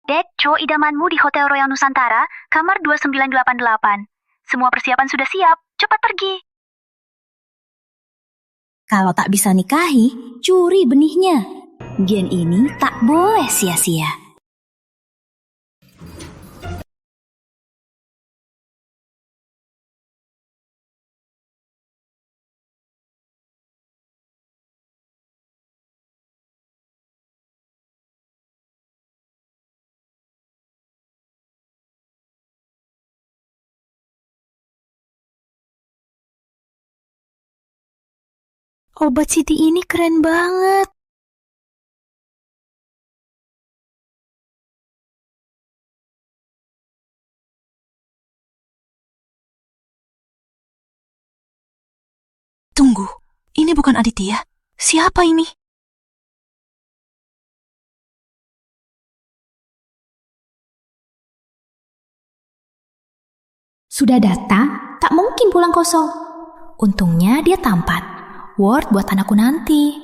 Dek, cowok idamanmu di Hotel Royal Nusantara, kamar 2988. Semua persiapan sudah siap, cepat pergi. Kalau tak bisa nikahi, curi benihnya. Gen ini tak boleh sia-sia. Obat Siti ini keren banget. Tunggu, ini bukan Aditya. Siapa ini? Sudah datang, tak mungkin pulang kosong. Untungnya dia tampan. Word buat anakku nanti.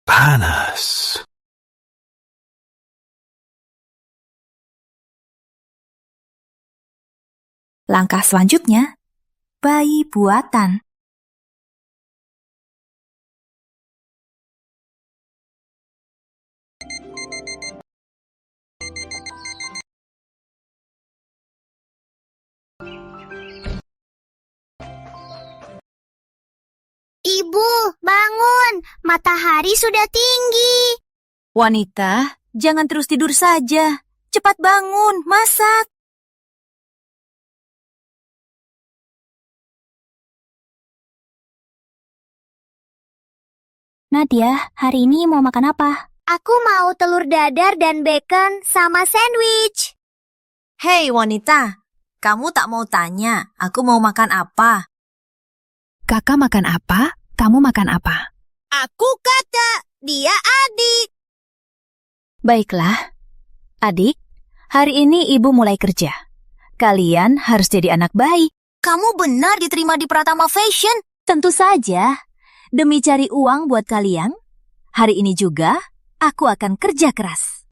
Panas. Langkah selanjutnya, bayi buatan. Ibu, bangun. Matahari sudah tinggi. Wanita, jangan terus tidur saja. Cepat bangun, masak. Nadia, hari ini mau makan apa? Aku mau telur dadar dan bacon sama sandwich. Hei wanita, kamu tak mau tanya, aku mau makan apa? Kakak makan apa? Kamu makan apa? Aku kakak, dia adik. Baiklah. Adik, hari ini ibu mulai kerja. Kalian harus jadi anak baik. Kamu benar diterima di Pratama Fashion? Tentu saja. Demi cari uang buat kalian, hari ini juga aku akan kerja keras.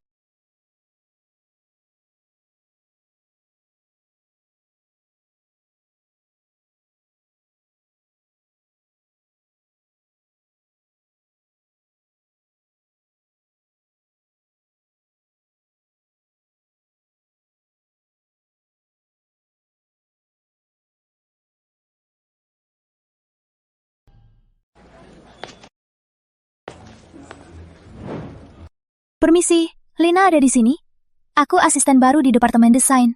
Permisi, Lina ada di sini. Aku asisten baru di Departemen Desain.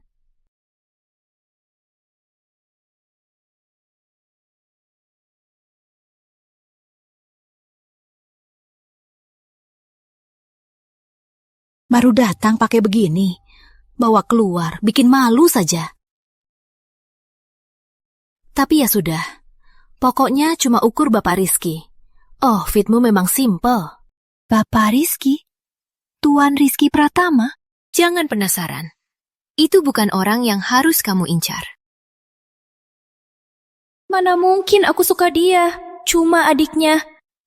Baru datang pakai begini. Bawa keluar, bikin malu saja. Tapi ya sudah. Pokoknya cuma ukur Bapak Rizky. Oh, fitmu memang simple. Bapak Rizky? Tuan Rizky Pratama? Jangan penasaran. Itu bukan orang yang harus kamu incar. Mana mungkin aku suka dia? Cuma adiknya.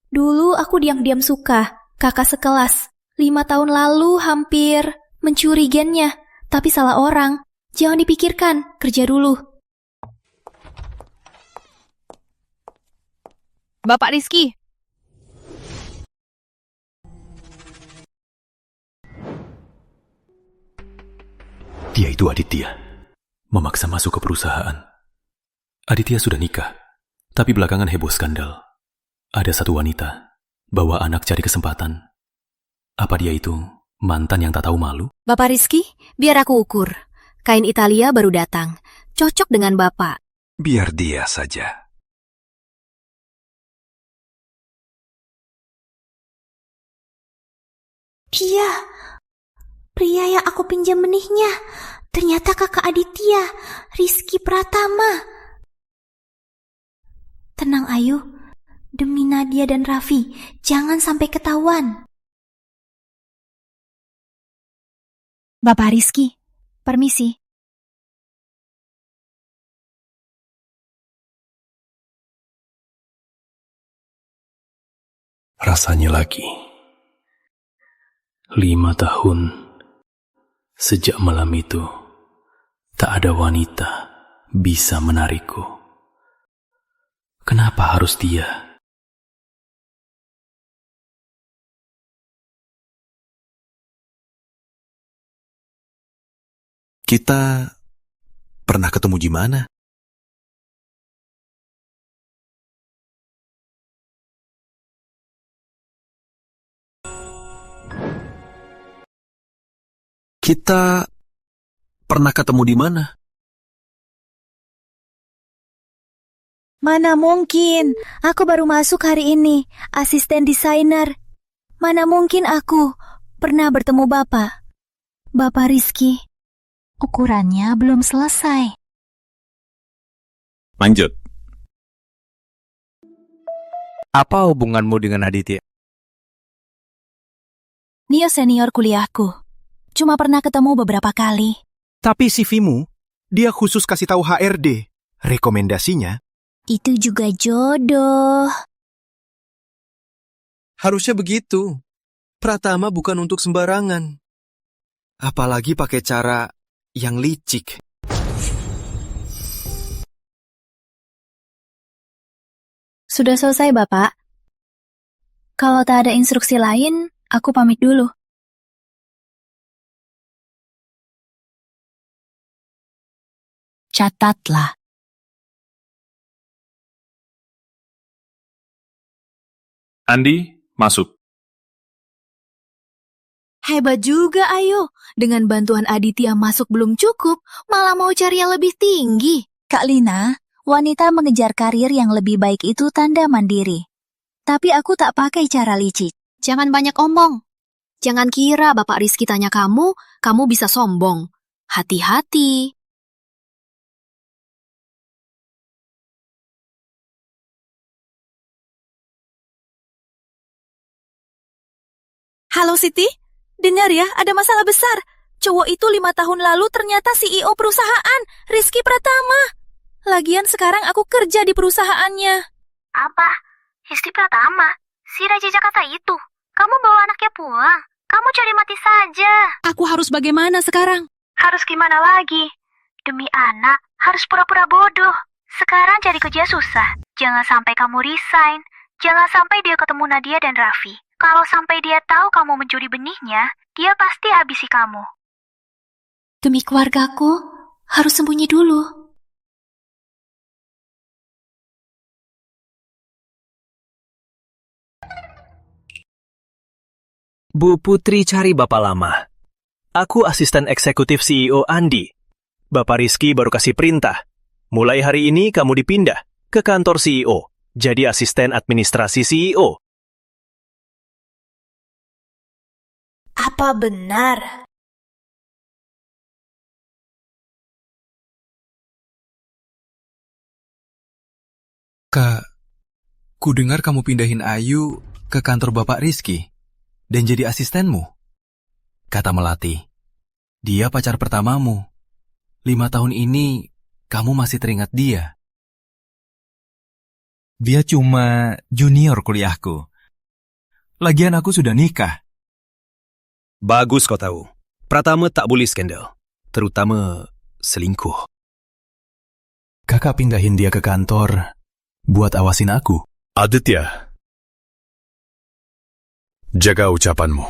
Dulu aku diam-diam suka. Kakak sekelas. 5 tahun lalu hampir mencuri gennya. Tapi salah orang. Jangan dipikirkan, kerja dulu. Bapak Rizky. Dia itu Aditya. Memaksa masuk ke perusahaan. Aditya sudah nikah. Tapi belakangan heboh skandal. Ada satu wanita. Bawa anak cari kesempatan. Apa dia itu mantan yang tak tahu malu? Bapak Rizky, biar aku ukur. Kain Italia baru datang. Cocok dengan Bapak. Biar dia saja. Iya, pria yang aku pinjam benihnya. Ternyata kakak Aditya, Rizky Pratama. Tenang Ayu, demi Nadia dan Raffi, jangan sampai ketahuan. Bapak Rizky, permisi. Rasanya lagi 5 tahun sejak malam itu, tak ada wanita bisa menarikku. Kenapa harus dia? Kita pernah ketemu di mana? Kita pernah ketemu di mana? Mana mungkin, aku baru masuk hari ini, asisten desainer. Mana mungkin aku pernah bertemu Bapak. Bapak Rizky. Ukurannya belum selesai. Lanjut. Apa hubunganmu dengan Aditya? Nio senior kuliahku. Cuma pernah ketemu beberapa kali. Tapi CV-mu, dia khusus kasih tahu HRD. Rekomendasinya, Itu juga jodoh. Harusnya begitu. Pratama bukan untuk sembarangan. apalagi pakai cara yang licik. Sudah selesai, Bapak. Kalau tak ada instruksi lain, aku pamit dulu. Catatlah. Andi, masuk. Hebat juga, Ayu. Dengan bantuan Aditya masuk belum cukup, malah mau cari yang lebih tinggi. Kak Lina, wanita mengejar karir yang lebih baik itu tanda mandiri. Tapi aku tak pakai cara licik. Jangan banyak omong. Jangan kira Bapak Rizky tanya kamu bisa sombong. Hati-hati. Halo Siti, dengar ya, ada masalah besar. Cowok itu 5 tahun lalu ternyata CEO perusahaan, Rizky Pratama. Lagian sekarang aku kerja di perusahaannya. Apa? Rizky Pratama? Si Raja Jakarta itu? Kamu bawa anaknya pulang? Kamu cari mati saja. Aku harus bagaimana sekarang? Harus gimana lagi? Demi anak, harus pura-pura bodoh. Sekarang cari kerja susah. Jangan sampai kamu resign. Jangan sampai dia ketemu Nadia dan Raffi. Kalau sampai dia tahu kamu mencuri benihnya, dia pasti habisi kamu. Demi keluargaku, harus sembunyi dulu. Bu Putri cari Bapak lama. Aku asisten eksekutif CEO Andi. Bapak Rizky baru kasih perintah. Mulai hari ini kamu dipindah ke kantor CEO. Jadi asisten administrasi CEO. Apa benar? Kak, ku dengar kamu pindahin Ayu ke kantor Bapak Rizky dan jadi asistenmu. Kata Melati, dia pacar pertamamu. 5 tahun ini, kamu masih teringat dia. Dia cuma junior kuliahku. Lagian aku sudah nikah. Bagus kau tahu. Pratama tak boleh skandal. Terutama selingkuh. Kakak pindahin dia ke kantor buat awasin aku. Aditya, jaga ucapanmu.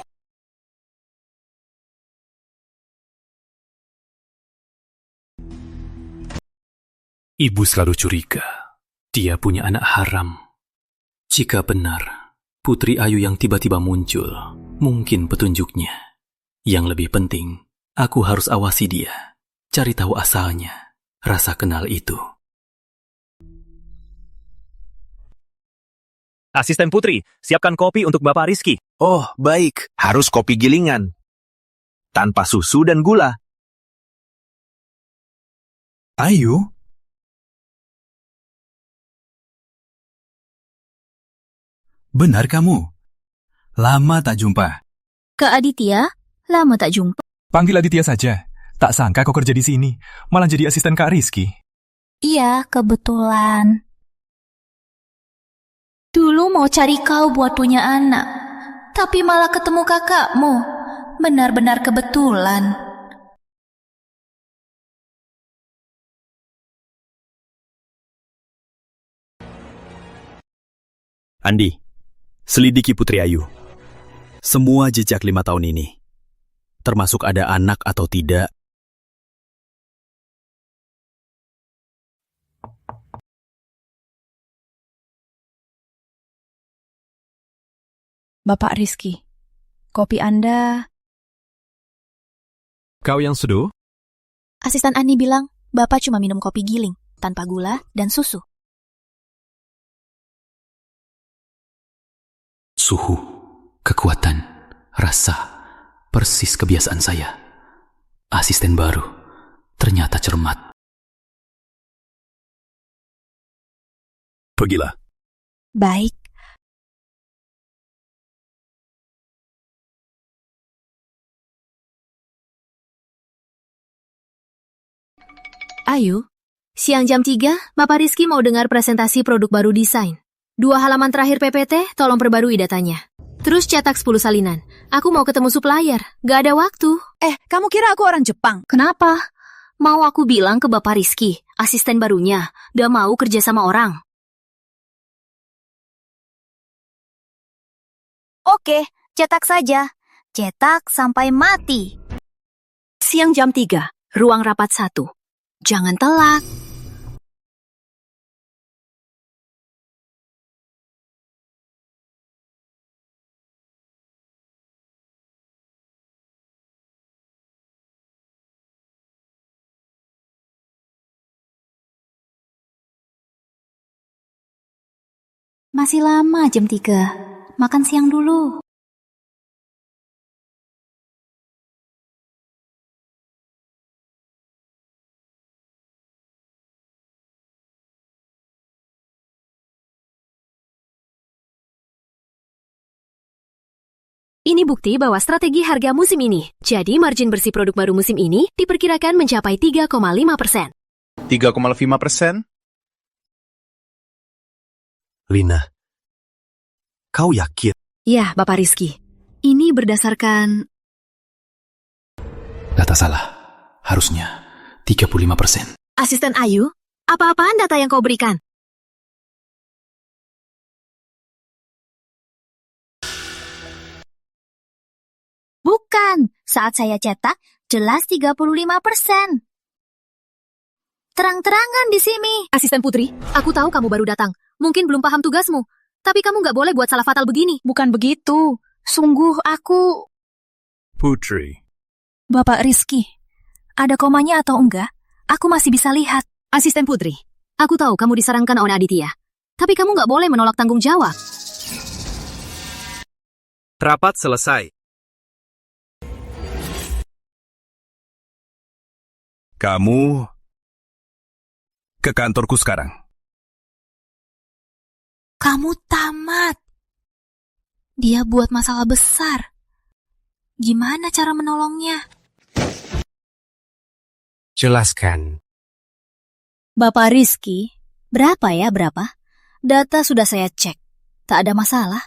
Ibu selalu curiga dia punya anak haram. Jika benar, Putri Ayu yang tiba-tiba muncul, mungkin petunjuknya. Yang lebih penting, aku harus awasi dia, cari tahu asalnya, rasa kenal itu. Asisten Putri, siapkan kopi untuk Bapak Rizky. Oh, baik. Harus kopi gilingan. Tanpa susu dan gula. Ayu? Benar kamu. Lama tak jumpa. Kak Aditya, lama tak jumpa. Panggil Aditya saja. Tak sangka kau kerja di sini, malah jadi asisten Kak Rizky. Iya, kebetulan. Dulu mau cari kau buat punya anak, tapi malah ketemu kakakmu. Benar-benar kebetulan. Andi, selidiki Putri Ayu. Semua jejak 5 tahun ini, termasuk ada anak atau tidak. Bapak Rizky, kopi Anda... Kau yang seduh? Asisten Ani bilang, Bapak cuma minum kopi giling, tanpa gula dan susu. Suhu, kekuatan, rasa, persis kebiasaan saya. Asisten baru, ternyata cermat. Pergilah. Baik. Ayu, siang jam 3, Bapak Rizky mau dengar presentasi produk baru desain. 2 halaman terakhir PPT, tolong perbarui datanya. Terus cetak 10 salinan. Aku mau ketemu supplier, gak ada waktu. Kamu kira aku orang Jepang? Kenapa? Mau aku bilang ke Bapak Rizky, asisten barunya, gak mau kerja sama orang. Oke, cetak saja. Cetak sampai mati. Siang jam 3, ruang rapat 1. Jangan telat. Masih lama jam 3. Makan siang dulu. Ini bukti bahwa strategi harga musim ini. Jadi margin bersih produk baru musim ini diperkirakan mencapai 3,5%. 3,5%? Lina, kau yakin? Ya, Bapak Rizky. Ini berdasarkan... Data salah. Harusnya 35%. Asisten Ayu, apa-apaan data yang kau berikan? Bukan, saat saya cetak, jelas 35%. Terang-terangan di sini. Asisten Putri, aku tahu kamu baru datang. Mungkin belum paham tugasmu. Tapi kamu nggak boleh buat salah fatal begini. Bukan begitu. Sungguh aku... Putri. Bapak Rizky, ada komanya atau enggak? Aku masih bisa lihat. Asisten Putri, aku tahu kamu disarankan oleh Aditya. Tapi kamu nggak boleh menolak tanggung jawab. Rapat selesai. Kamu ke kantorku sekarang. Kamu tamat. Dia buat masalah besar. Gimana cara menolongnya? Jelaskan. Bapak Rizky, berapa? Data sudah saya cek. Tak ada masalah.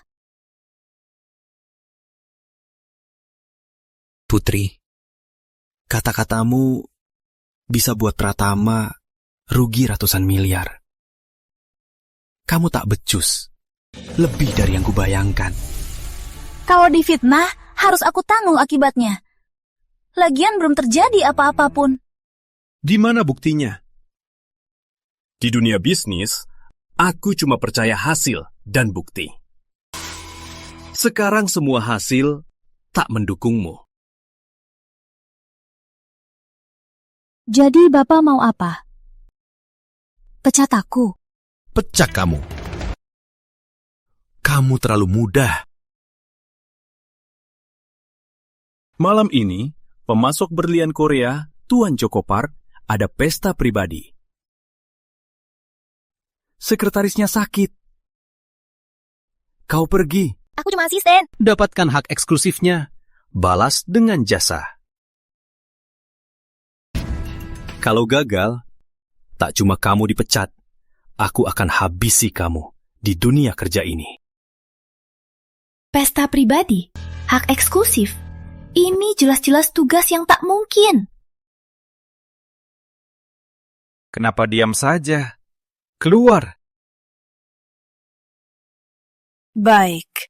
Putri, kata-katamu bisa buat Pratama rugi ratusan miliar. Kamu tak becus. Lebih dari yang kubayangkan. Kalau difitnah, harus aku tanggung akibatnya. Lagian belum terjadi apa-apa pun. Di mana buktinya? Di dunia bisnis, aku cuma percaya hasil dan bukti. Sekarang semua hasil tak mendukungmu. Jadi Bapak mau apa? Pecat aku? Pecah kamu. Kamu terlalu mudah. Malam ini, pemasok berlian Korea, Tuan Joko Park, ada pesta pribadi. Sekretarisnya sakit. Kau pergi. Aku cuma asisten. Dapatkan hak eksklusifnya. Balas dengan jasa. Kalau gagal, tak cuma kamu dipecat, aku akan habisi kamu di dunia kerja ini. Pesta pribadi, hak eksklusif. Ini jelas-jelas tugas yang tak mungkin. Kenapa diam saja? Keluar! Baik.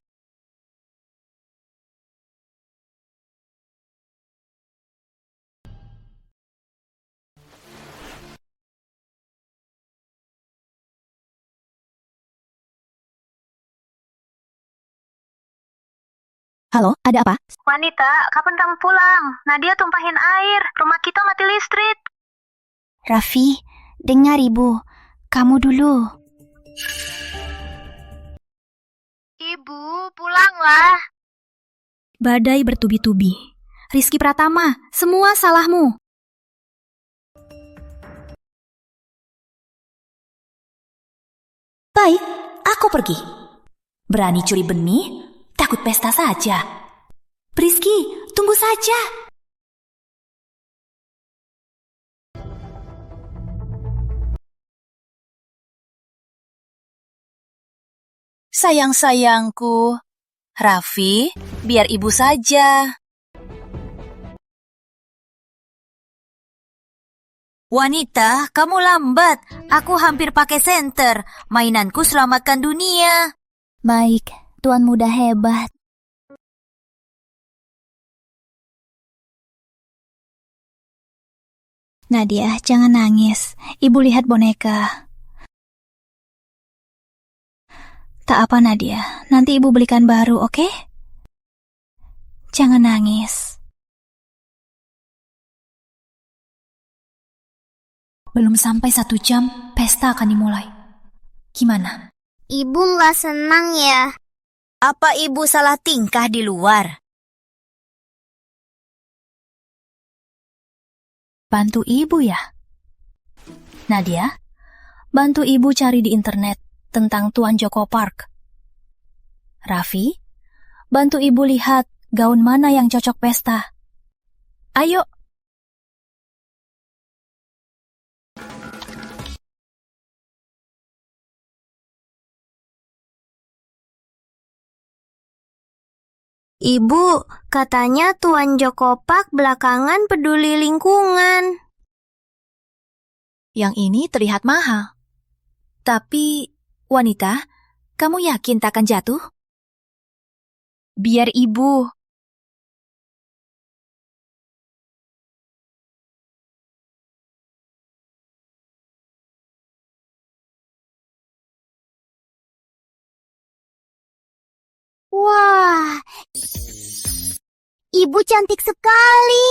Halo, ada apa? Wanita, kapan kamu pulang? Nadia tumpahin air. Rumah kita mati listrik. Raffi, dengar ibu. Kamu dulu. Ibu, pulanglah. Badai bertubi-tubi. Rizky Pratama, semua salahmu. Baik, aku pergi. Berani curi benih? Takut pesta saja. Rizky, tunggu saja. Sayang-sayangku. Raffi, biar ibu saja. Wanita, kamu lambat. Aku hampir pakai senter. Mainanku selamatkan dunia. Baik, Tuan Muda hebat. Nadia, jangan nangis. Ibu lihat boneka. Tak apa, Nadia. Nanti ibu belikan baru, oke? Jangan nangis. Belum sampai 1 jam, pesta akan dimulai. Gimana? Ibu nggak senang ya? Apa ibu salah tingkah di luar? Bantu ibu ya? Nadia, bantu ibu cari di internet tentang Tuan Joko Park. Raffi, bantu ibu lihat gaun mana yang cocok pesta. Ayo. Ibu, katanya Tuan Joko Park belakangan peduli lingkungan. Yang ini terlihat mahal. Tapi, wanita, kamu yakin tak akan jatuh? Biar ibu. Wah, ibu cantik sekali.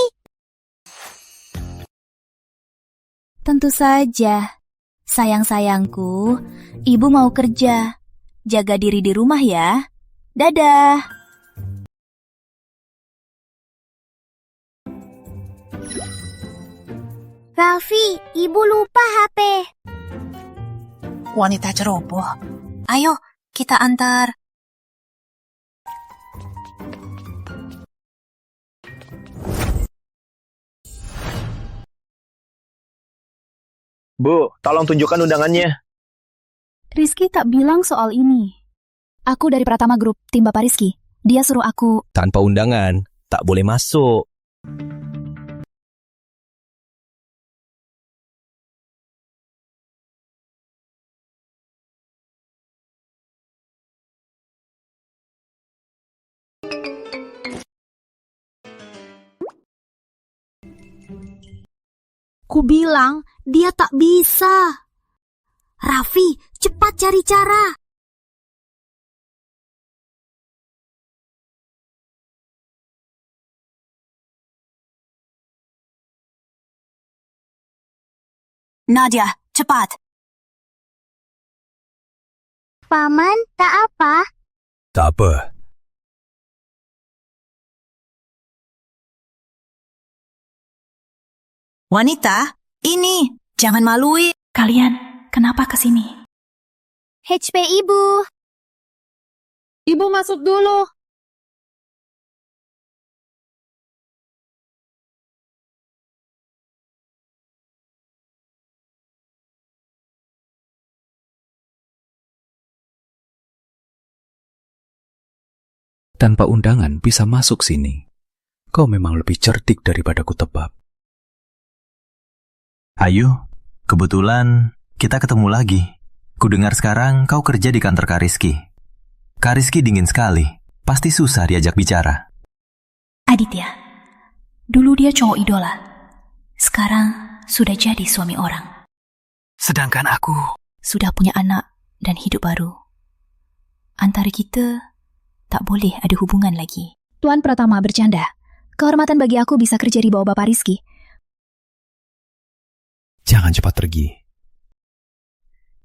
Tentu saja. Sayang-sayangku, ibu mau kerja. Jaga diri di rumah ya. Dadah. Raffi, ibu lupa HP. Wanita ceroboh. Ayo, kita antar. Bu, tolong tunjukkan undangannya. Rizky tak bilang soal ini. Aku dari Pratama Group, tim Bapak Rizky. Dia suruh aku. Tanpa undangan, tak boleh masuk. Ku bilang dia tak bisa. Raffi, cepat cari cara. Nadia, cepat. Paman, tak apa. Tak apa. Wanita, ini. Jangan malui. Kalian, kenapa kesini? HP ibu. Ibu masuk dulu. Tanpa undangan bisa masuk sini. Kau memang lebih cerdik daripada kutebak. Ayu, kebetulan kita ketemu lagi. Kudengar sekarang kau kerja di kantor Kak Rizky. Kak Rizky dingin sekali. Pasti susah diajak bicara. Aditya, dulu dia cowok idola. Sekarang sudah jadi suami orang. Sedangkan aku... Sudah punya anak dan hidup baru. Antara kita tak boleh ada hubungan lagi. Tuan Pratama bercanda. Kehormatan bagi aku bisa kerja di bawah Bapak Rizky. Jangan cepat pergi.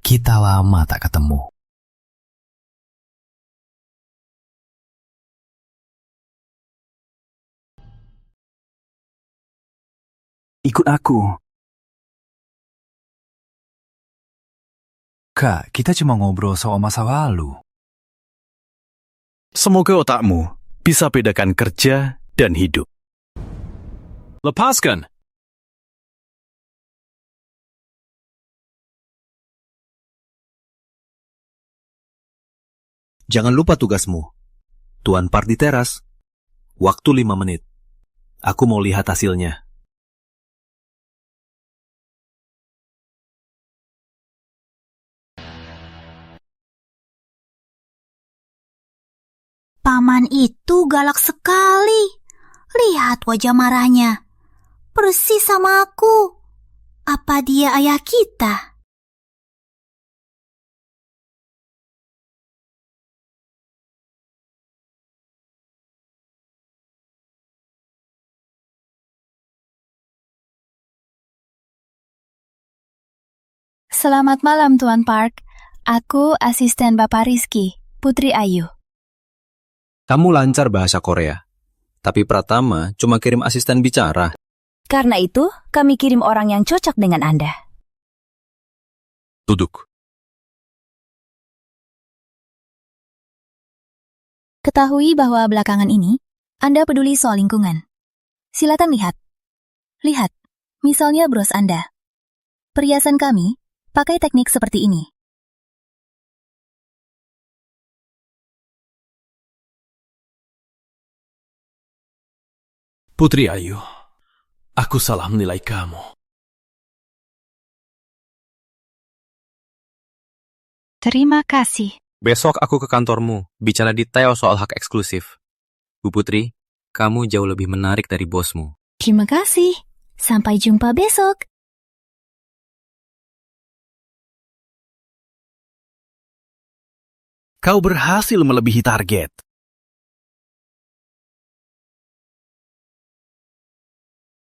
Kita lama tak ketemu. Ikut aku. Kak, kita cuma ngobrol soal masa lalu. Semoga otakmu bisa bedakan kerja dan hidup. Lepaskan! Jangan lupa tugasmu. Tuan Park di teras. Waktu 5 menit. Aku mau lihat hasilnya. Paman itu galak sekali. Lihat wajah marahnya. Persis sama aku. Apa dia ayah kita? Selamat malam, Tuan Park. Aku asisten Bapak Rizky, Putri Ayu. Kamu lancar bahasa Korea, tapi Pratama cuma kirim asisten bicara. Karena itu, kami kirim orang yang cocok dengan Anda. Duduk. Ketahui bahwa belakangan ini, Anda peduli soal lingkungan. Silakan lihat. Lihat, misalnya bros Anda. Perhiasan kami pakai teknik seperti ini. Putri Ayu, aku salah menilai kamu. Terima kasih. Besok aku ke kantormu, bicara detail soal hak eksklusif. Bu Putri, kamu jauh lebih menarik dari bosmu. Terima kasih. Sampai jumpa besok. Kau berhasil melebihi target.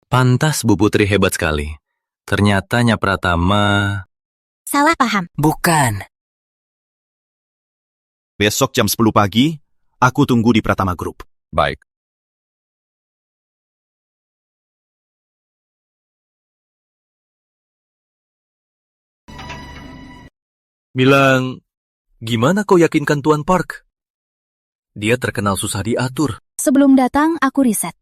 Pantas Bu Putri hebat sekali. Ternyata Nya Pratama... Salah paham. Bukan. Besok jam 10 pagi, aku tunggu di Pratama Group. Baik. Bilang, gimana kau yakinkan Tuan Park? Dia terkenal susah diatur. Sebelum datang, aku riset.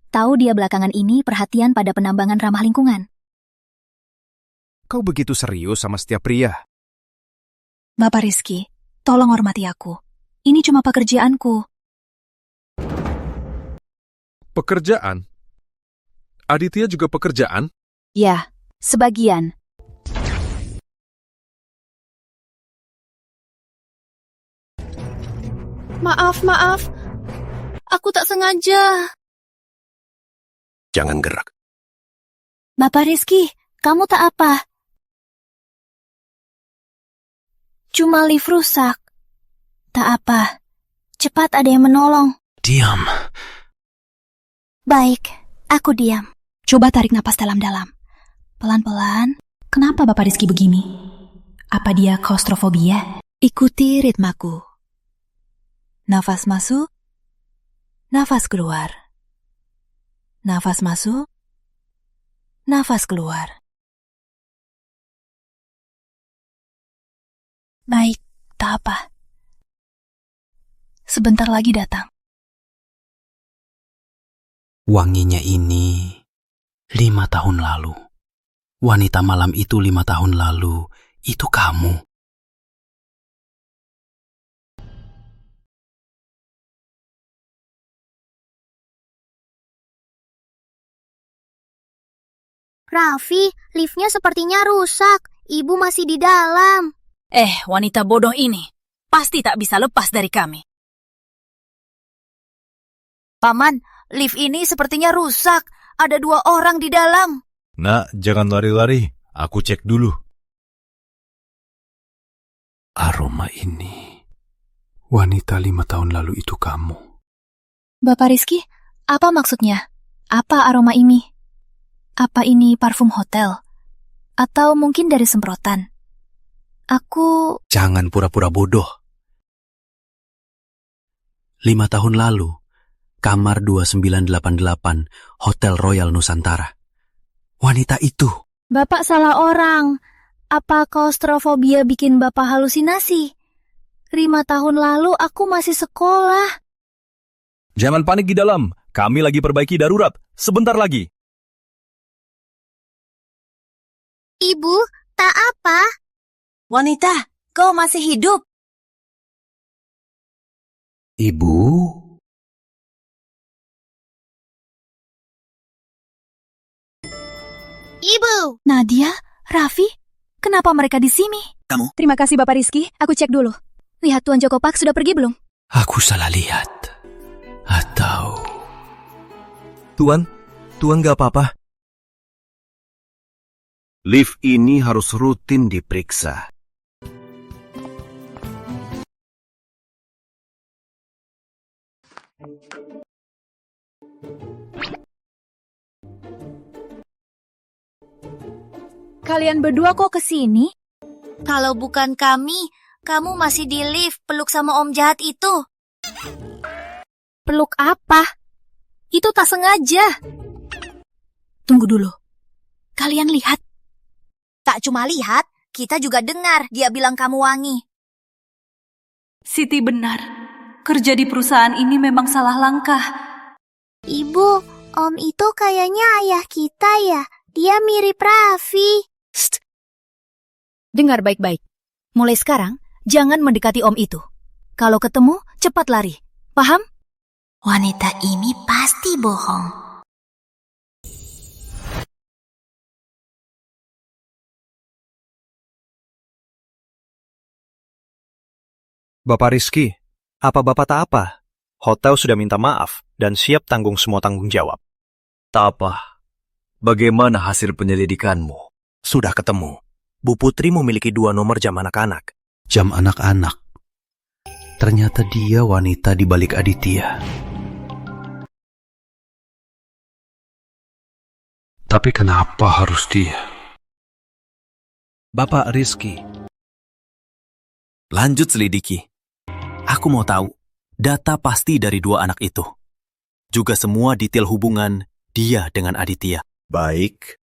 Tahu dia belakangan ini perhatian pada penambangan ramah lingkungan. Kau begitu serius sama setiap pria. Bapak Rizky, tolong hormati aku. Ini cuma pekerjaanku. Pekerjaan? Aditya juga pekerjaan? Ya, sebagian. Maaf. Aku tak sengaja. Jangan gerak. Bapak Rizky, kamu tak apa? Cuma lift rusak. Tak apa. Cepat ada yang menolong. Diam. Baik, aku diam. Coba tarik napas dalam-dalam. Pelan-pelan. Kenapa Bapak Rizky begini? Apa dia klaustrofobia? Ikuti ritmaku. Nafas masuk. Nafas keluar. Nafas masuk. Nafas keluar. Baik, tak apa. Sebentar lagi datang. Wanginya ini 5 tahun lalu. Wanita malam itu 5 tahun lalu. Itu kamu. Raffi, liftnya sepertinya rusak. Ibu masih di dalam. Wanita bodoh ini pasti tak bisa lepas dari kami. Paman, lift ini sepertinya rusak. Ada 2 orang di dalam. Nak, jangan lari-lari. Aku cek dulu. Aroma ini. Wanita 5 tahun lalu itu kamu. Bapak Rizky, apa maksudnya? Apa aroma ini? Apa ini parfum hotel? Atau mungkin dari semprotan? Aku... Jangan pura-pura bodoh. 5 tahun lalu, kamar 2988, Hotel Royal Nusantara. Wanita itu. Bapak salah orang. Apa klaustrofobia bikin Bapak halusinasi? 5 tahun lalu aku masih sekolah. Jangan panik di dalam. Kami lagi perbaiki darurat. Sebentar lagi. Ibu, tak apa. Wanita, kau masih hidup. Ibu? Ibu! Nadia, Raffi, kenapa mereka di sini? Kamu? Terima kasih Bapak Rizky, aku cek dulu. Lihat Tuan Joko Pak sudah pergi belum? Aku salah lihat. Atau... Tuan gak apa-apa. Lift ini harus rutin diperiksa. Kalian berdua kok kesini? Kalau bukan kami, kamu masih di lift peluk sama om jahat itu. Peluk apa? Itu tak sengaja. Tunggu dulu. Kalian lihat? Tak cuma lihat, kita juga dengar dia bilang kamu wangi. Siti benar. Kerja di perusahaan ini memang salah langkah. Ibu, om itu kayaknya ayah kita ya. Dia mirip Raffi. Dengar baik-baik. Mulai sekarang, jangan mendekati om itu. Kalau ketemu, cepat lari. Paham? Wanita ini pasti bohong. Bapak Rizky, apa Bapak tak apa? Hotel sudah minta maaf dan siap tanggung semua tanggung jawab. Tak apa. Bagaimana hasil penyelidikanmu? Sudah ketemu. Bu Putri memiliki 2 nomor jam anak-anak. Jam anak-anak. Ternyata dia wanita di balik Aditya. Tapi kenapa harus dia? Bapak Rizky. Lanjut selidiki. Aku mau tahu, data pasti dari 2 anak itu. Juga semua detail hubungan dia dengan Aditya. Baik.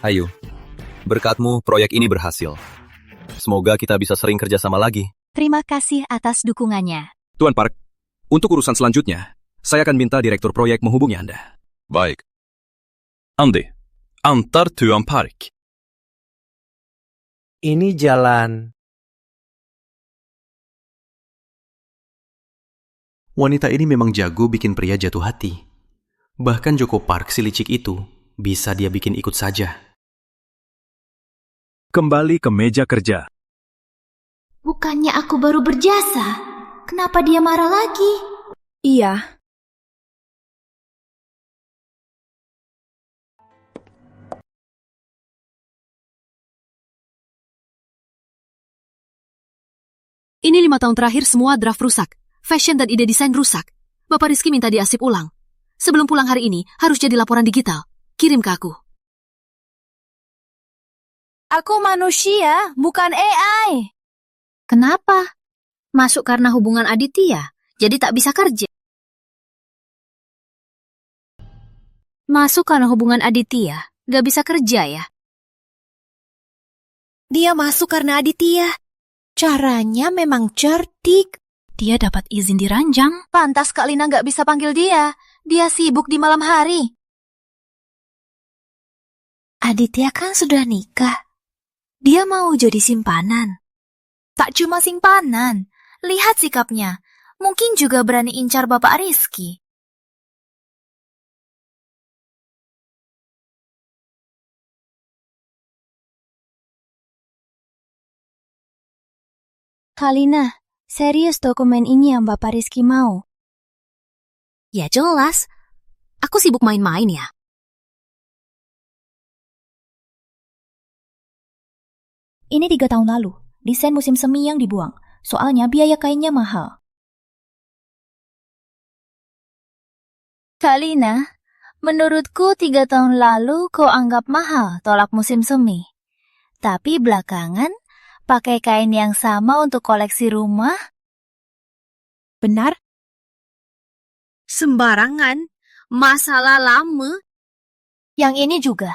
Ayo, berkatmu proyek ini berhasil. Semoga kita bisa sering kerjasama lagi. Terima kasih atas dukungannya. Tuan Park, untuk urusan selanjutnya, saya akan minta direktur proyek menghubungi Anda. Baik. Andi, antar Tuan Park. Ini jalan. Wanita ini memang jago bikin pria jatuh hati. Bahkan Joko Park si licik itu, bisa dia bikin ikut saja. Kembali ke meja kerja. Bukannya aku baru berjasa. Kenapa dia marah lagi? Iya. Ini 5 tahun terakhir semua draft rusak. Fashion dan ide desain rusak. Bapak Rizky minta diarsip ulang. Sebelum pulang hari ini, harus jadi laporan digital. Kirim ke aku. Aku manusia, bukan AI. Kenapa? Masuk karena hubungan Aditya, jadi tak bisa kerja. Masuk karena hubungan Aditya, gak bisa kerja ya? Dia masuk karena Aditya. Caranya memang cerdik. Dia dapat izin diranjang. Pantas Kak Lina gak bisa panggil dia. Dia sibuk di malam hari. Aditya kan sudah nikah. Dia mau jadi simpanan. Tak cuma simpanan, lihat sikapnya. Mungkin juga berani incar Bapak Rizky. Kalina, serius dokumen ini yang Bapak Rizky mau? Ya jelas. Aku sibuk main-main ya. Ini 3 tahun lalu, desain musim semi yang dibuang. Soalnya biaya kainnya mahal. Kalina, menurutku 3 tahun lalu kau anggap mahal tolak musim semi. Tapi belakangan, pakai kain yang sama untuk koleksi rumah? Benar? Sembarangan. Masalah lama. Yang ini juga.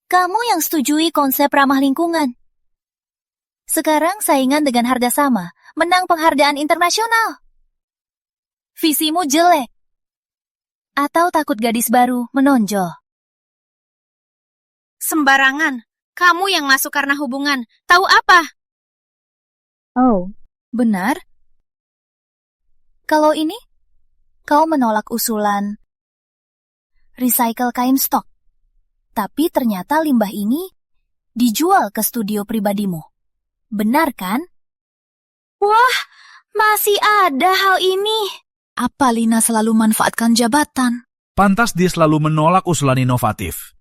Kamu yang setujui konsep ramah lingkungan. Sekarang saingan dengan harga sama, menang penghargaan internasional. Visimu jelek. Atau takut gadis baru menonjol? Sembarangan. Kamu yang masuk karena hubungan. Tahu apa? Oh, benar? Kalau ini, kau menolak usulan recycle kain stok. Tapi ternyata limbah ini dijual ke studio pribadimu. Benar kan? Wah, masih ada hal ini. Apa Lina selalu manfaatkan jabatan? Pantas dia selalu menolak usulan inovatif.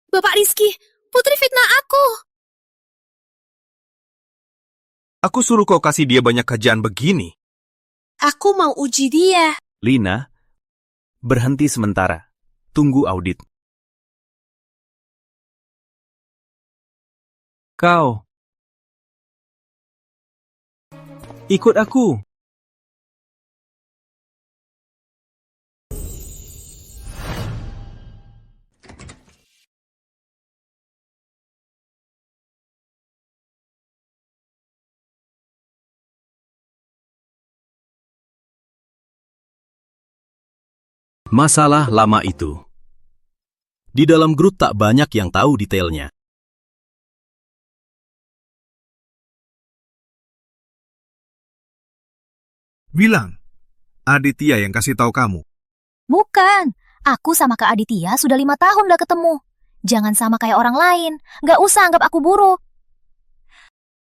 Bapak Rizky, Putri fitnah aku. Aku suruh kau kasih dia banyak kerjaan begini. Aku mau uji dia. Lina, berhenti sementara. Tunggu audit. Kau. Ikut aku. Masalah lama itu. Di dalam grup tak banyak yang tahu detailnya. Bilang, Aditya yang kasih tahu kamu. Bukan, aku sama Kak Aditya sudah 5 tahun gak ketemu. Jangan sama kayak orang lain, gak usah anggap aku buruk.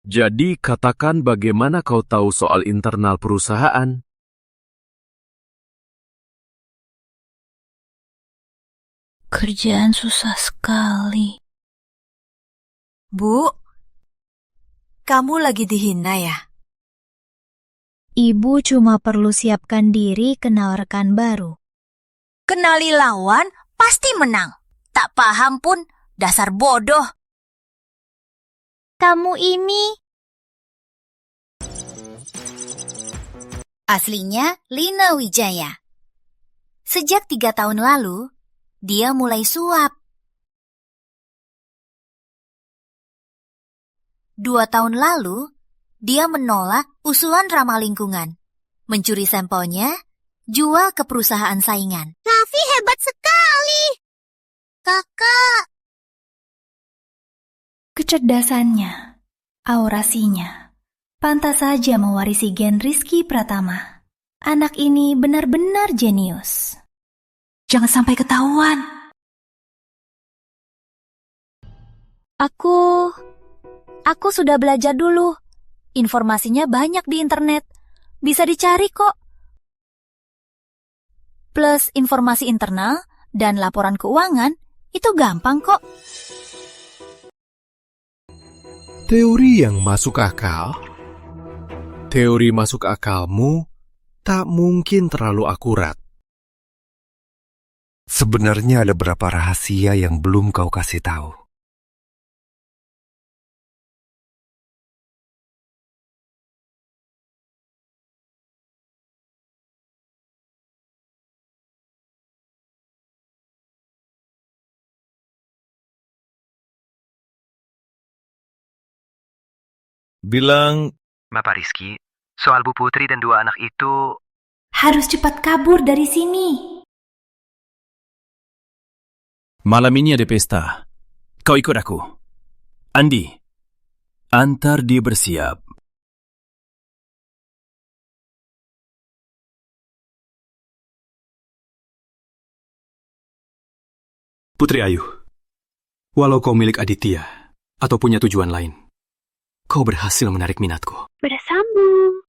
Jadi katakan bagaimana kau tahu soal internal perusahaan? Kerjaan susah sekali. Bu, kamu lagi dihina ya? Ibu cuma perlu siapkan diri kenal rekan baru. Kenali lawan, pasti menang. Tak paham pun, dasar bodoh. Kamu ini Aslinya Lina Wijaya. Sejak 3 tahun lalu, dia mulai suap. 2 tahun lalu, dia menolak usulan ramah lingkungan. Mencuri sampelnya, jual ke perusahaan saingan. Raffi hebat sekali. Kakak. Kecerdasannya, aurasinya, pantas saja mewarisi gen Rizky Pratama. Anak ini benar-benar jenius. Jangan sampai ketahuan. Aku sudah belajar dulu. Informasinya banyak di internet. Bisa dicari kok. Plus informasi internal dan laporan keuangan, itu gampang kok. Teori yang masuk akal? Teori masuk akalmu tak mungkin terlalu akurat. Sebenarnya ada beberapa rahasia yang belum kau kasih tahu. Bilang, Bapak Rizky, soal Bu Putri dan 2 anak itu... Harus cepat kabur dari sini. Malam ini ada pesta. Kau ikut aku. Andi, antar dia bersiap. Putri Ayu, walau kau milik Aditya atau punya tujuan lain, kau berhasil menarik minatku. Bersambung.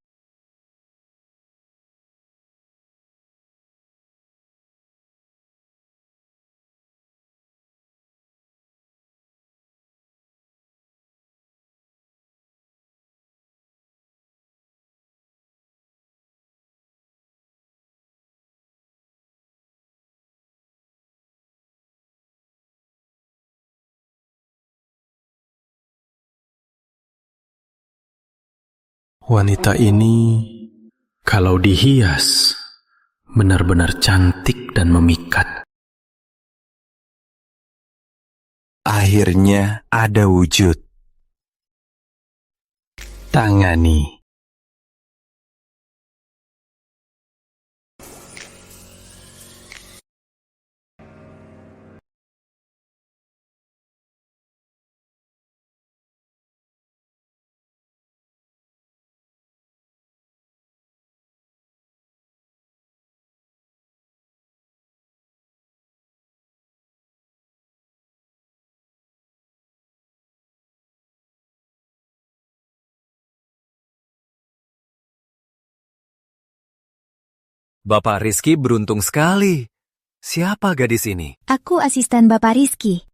Wanita ini, kalau dihias, benar-benar cantik dan memikat. Akhirnya ada wujud. Tangani. Bapak Rizky beruntung sekali. Siapa gadis ini? Aku asisten Bapak Rizky.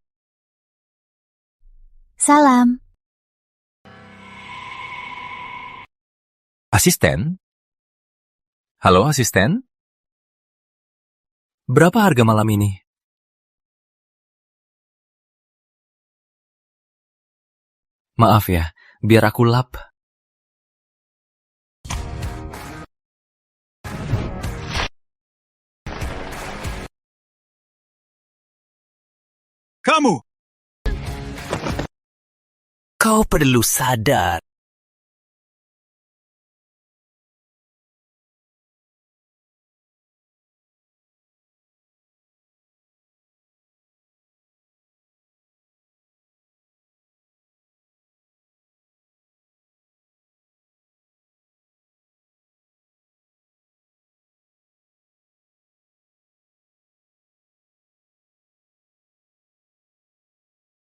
Salam. Asisten? Halo, asisten? Berapa harga malam ini? Maaf ya, biar aku lap. Kamu! Kau perlu sadar.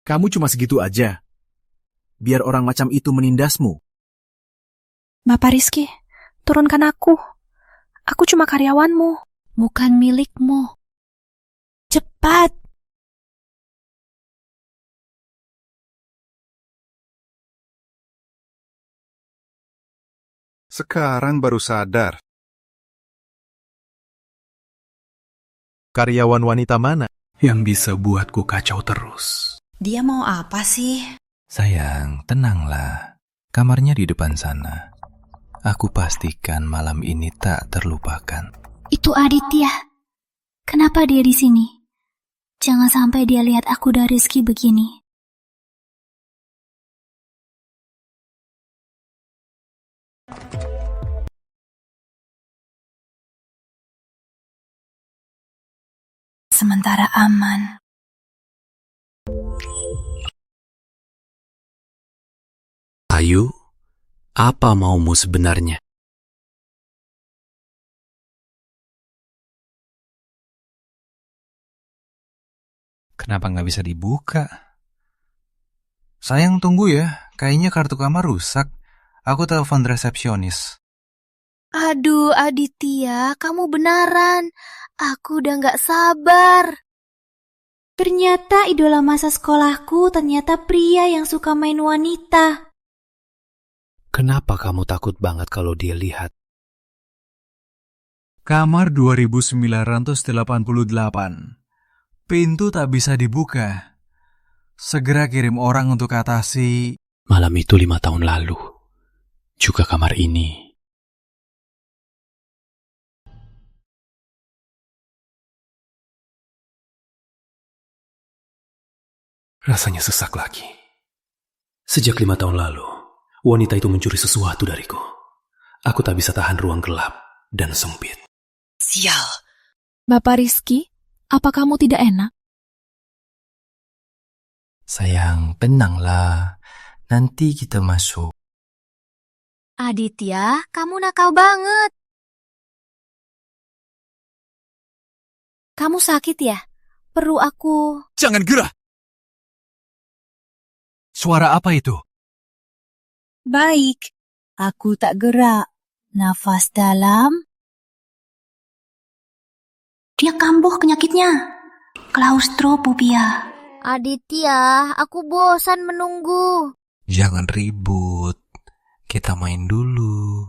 Kamu cuma segitu aja. Biar orang macam itu menindasmu. Bapak Rizky, turunkan aku. Aku cuma karyawanmu. Bukan milikmu. Cepat. Sekarang baru sadar. Karyawan wanita mana yang bisa buatku kacau terus? Dia mau apa sih? Sayang, tenanglah. Kamarnya di depan sana. Aku pastikan malam ini tak terlupakan. Itu Aditya. Kenapa dia di sini? Jangan sampai dia lihat aku dan Rizky begini. Sementara aman. Ayu, apa maumu sebenarnya? Kenapa nggak bisa dibuka? Sayang, tunggu ya. Kayaknya kartu kamar rusak. Aku telepon resepsionis. Aduh, Aditya, kamu benaran. Aku udah gak sabar. Ternyata idola masa sekolahku ternyata pria yang suka main wanita. Kenapa kamu takut banget kalau dia lihat? Kamar 2988. Pintu tak bisa dibuka. Segera kirim orang untuk atasi. Malam itu 5 tahun lalu. Juga kamar ini. Rasanya sesak lagi. Sejak 5 tahun lalu, Wanita itu mencuri sesuatu dariku. Aku tak bisa tahan ruang gelap dan sempit. Sial. Bapak Rizky, apa kamu tidak enak? Sayang, tenanglah. Nanti kita masuk. Aditya, kamu nakal banget. Kamu sakit ya? Perlu aku... Jangan gerah! Suara apa itu? Baik, aku tak gerak. Nafas dalam. Dia kambuh penyakitnya. Klaustrofobia. Aditya, aku bosan menunggu. Jangan ribut. Kita main dulu.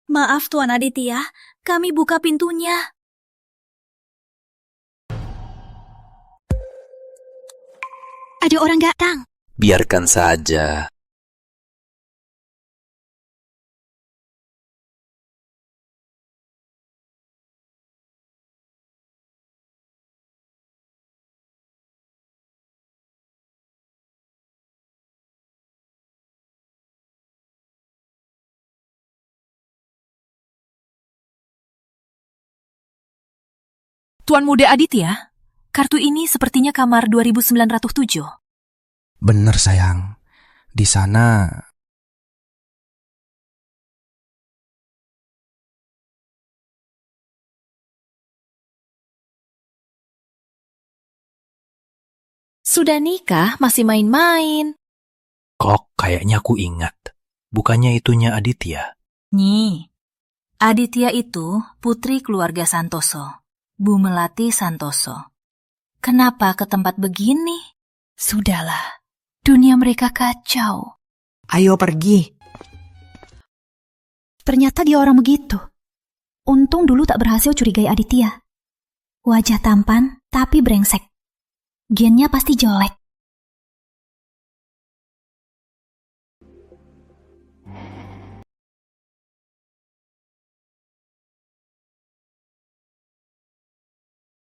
Maaf Tuan Aditya, kami buka pintunya. Ada orang datang. Biarkan saja. Tuan Muda Aditya, kartu ini sepertinya kamar 2907. Bener sayang. Di sana... Sudah nikah, masih main-main. Kok kayaknya aku ingat. Bukannya itunya Aditya. Nyi, Aditya itu putri keluarga Santoso, Bu Melati Santoso. Kenapa ke tempat begini? Sudahlah, dunia mereka kacau. Ayo pergi. Ternyata dia orang begitu. Untung dulu tak berhasil curigai Aditya. Wajah tampan, tapi brengsek. Gennya pasti jelek.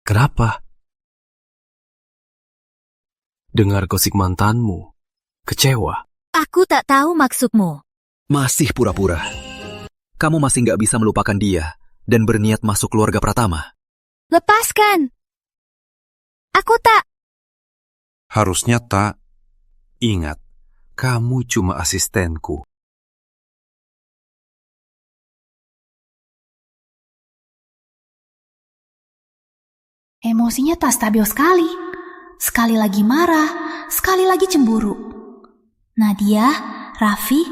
Kenapa? Dengar gosip mantanmu. Kecewa. Aku tak tahu maksudmu. Masih pura-pura. Kamu masih nggak bisa melupakan dia dan berniat masuk keluarga Pratama. Lepaskan. Aku tak. Harusnya tak. Ingat, kamu cuma asistenku. Emosinya tak stabil sekali. Sekali lagi marah, sekali lagi cemburu. Nadia, Raffi,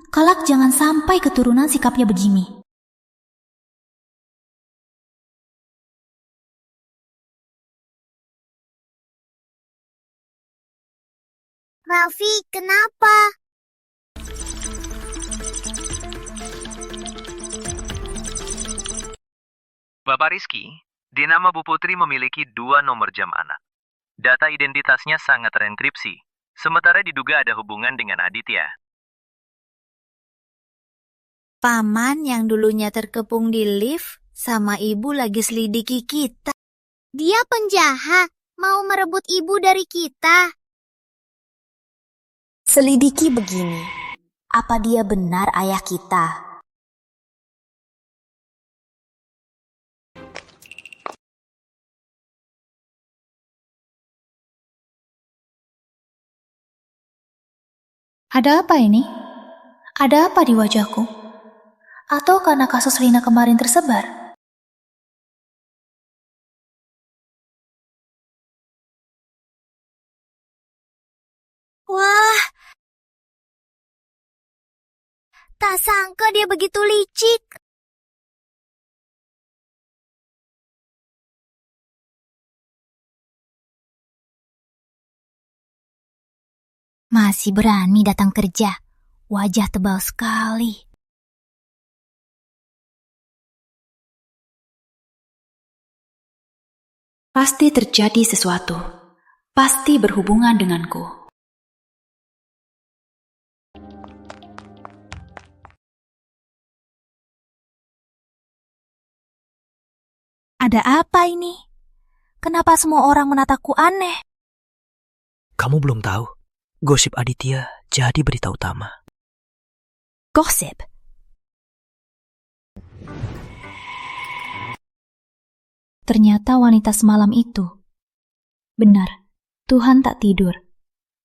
kelak jangan sampai keturunan sikapnya begini. Raffi, kenapa? Bapak Rizky, di nama Bu Putri memiliki 2 nomor jam anak. Data identitasnya sangat terenkripsi, sementara diduga ada hubungan dengan Aditya. Paman yang dulunya terkepung di lift sama ibu lagi selidiki kita. Dia penjahat, mau merebut ibu dari kita. Selidiki begini. Apa dia benar ayah kita? Ada apa ini? Ada apa di wajahku? Atau karena kasus Rina kemarin tersebar? Wah, tak sangka dia begitu licik. Masih berani datang kerja. Wajah tebal sekali. Pasti terjadi sesuatu. Pasti berhubungan denganku. Ada apa ini? Kenapa semua orang menataku aneh? Kamu belum tahu? Gosip Aditya jadi berita utama. Gosip? Ternyata wanita semalam itu. Benar, Tuhan tak tidur.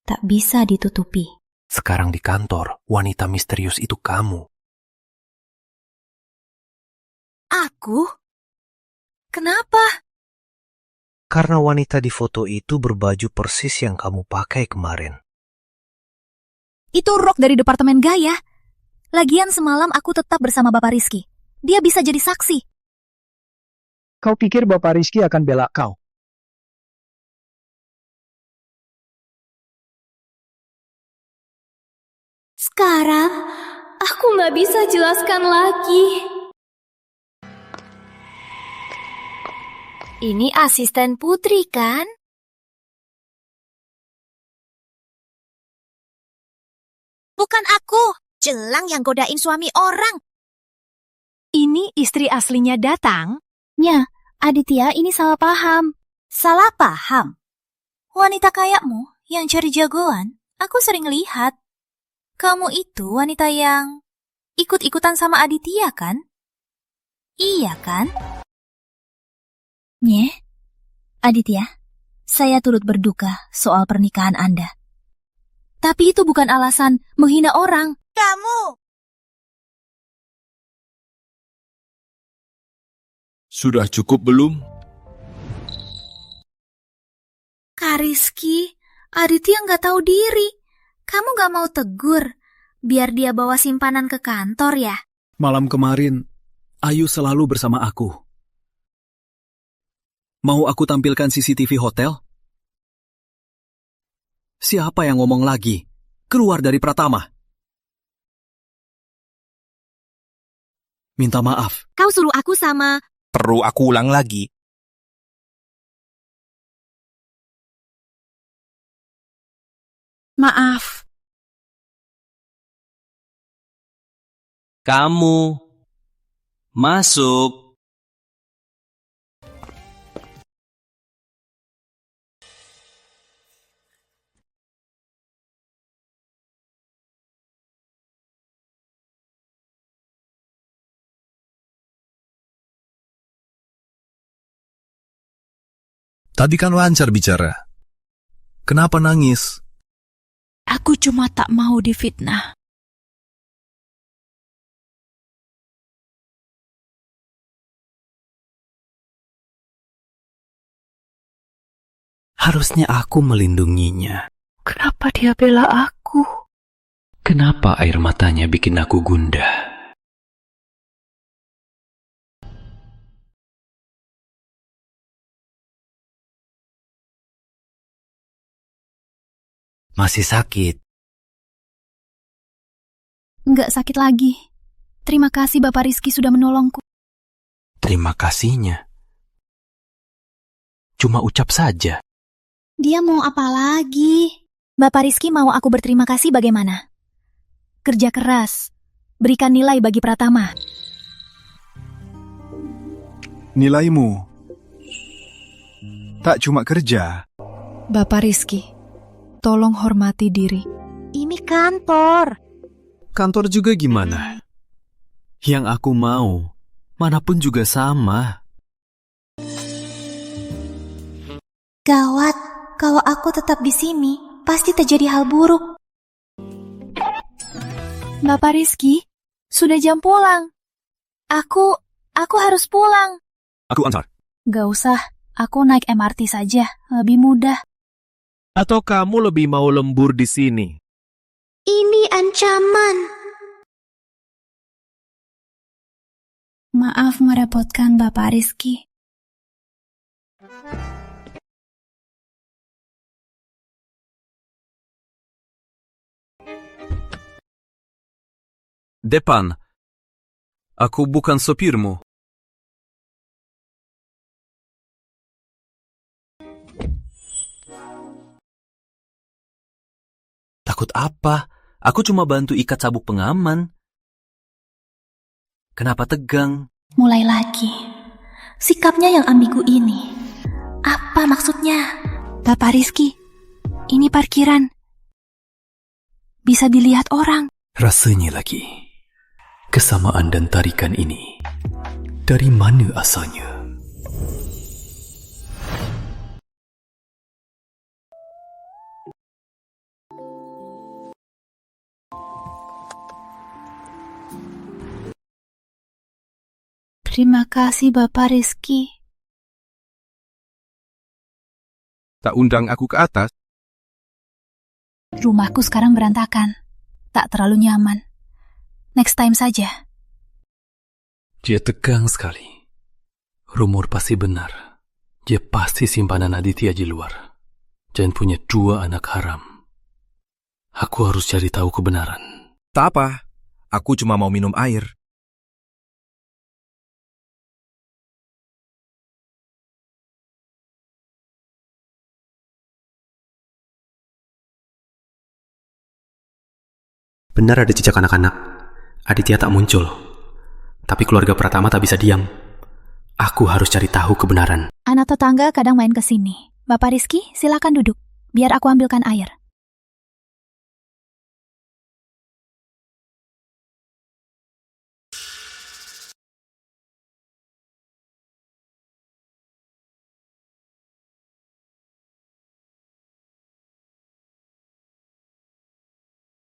Tak bisa ditutupi. Sekarang di kantor, wanita misterius itu kamu. Aku? Kenapa? Karena wanita di foto itu berbaju persis yang kamu pakai kemarin. Itu rok dari departemen gaya. Lagian semalam aku tetap bersama Bapak Rizky. Dia bisa jadi saksi. Kau pikir Bapak Rizky akan bela kau? Sekarang, aku nggak bisa jelaskan lagi. Ini asisten Putri, kan? Bukan aku, Jelang yang godain suami orang. Ini istri aslinya datang? Ya, Aditya ini salah paham. Salah paham? Wanita kayakmu yang cari jagoan, aku sering lihat. Kamu itu wanita yang ikut-ikutan sama Aditya, kan? Iya, kan? Nye, Aditya, saya turut berduka soal pernikahan Anda. Tapi itu bukan alasan menghina orang. Kamu! Sudah cukup belum? Kak Rizky, Aditya nggak tahu diri. Kamu nggak mau tegur, biar dia bawa simpanan ke kantor ya? Malam kemarin, Ayu selalu bersama aku. Mau aku tampilkan CCTV hotel? Siapa yang ngomong lagi? Keluar dari Pratama. Minta maaf. Kau suruh aku sama... Perlu aku ulang lagi? Maaf. Kamu masuk. Tadi kan lancar bicara. Kenapa nangis? Aku cuma tak mau difitnah. Harusnya aku melindunginya. Kenapa dia bela aku? Kenapa air matanya bikin aku gundah? Masih sakit. Nggak sakit lagi. Terima kasih Bapak Rizky sudah menolongku. Terima kasihnya. Cuma ucap saja. Dia mau apa lagi? Bapak Rizky mau aku berterima kasih bagaimana? Kerja keras. Berikan nilai bagi Pratama. Nilaimu tak cuma kerja. Bapak Rizky, tolong hormati diri. Ini kantor. Kantor juga gimana? Yang aku mau, manapun juga sama. Gawat, kalau aku tetap di sini, pasti terjadi hal buruk. Bapak Rizky, sudah jam pulang. Aku harus pulang. Aku antar. Gak usah, aku naik MRT saja, lebih mudah. Atau kamu lebih mau lembur di sini? Ini ancaman. Maaf merepotkan Bapak Rizky. Depan, aku bukan sopirmu. Takut apa? Aku cuma bantu ikat sabuk pengaman. Kenapa tegang? Mulai lagi. Sikapnya yang ambigu ini. Apa maksudnya? Bapak Rizky, ini parkiran. Bisa dilihat orang. Rasanya lagi. Kesamaan dan tarikan ini. Dari mana asalnya? Terima kasih Bapak Rizky. Tak undang aku ke atas? Rumahku sekarang berantakan. Tak terlalu nyaman. Next time saja. Dia tegang sekali. Rumor pasti benar. Dia pasti simpanan Aditya di luar. Dan punya 2 anak haram. Aku harus cari tahu kebenaran. Tak apa. Aku cuma mau minum air. Benar ada jejak anak-anak. Aditya tak muncul. Tapi keluarga Pratama tak bisa diam. Aku harus cari tahu kebenaran. Anak tetangga kadang main ke sini. Bapak Rizky, silakan duduk. Biar aku ambilkan air.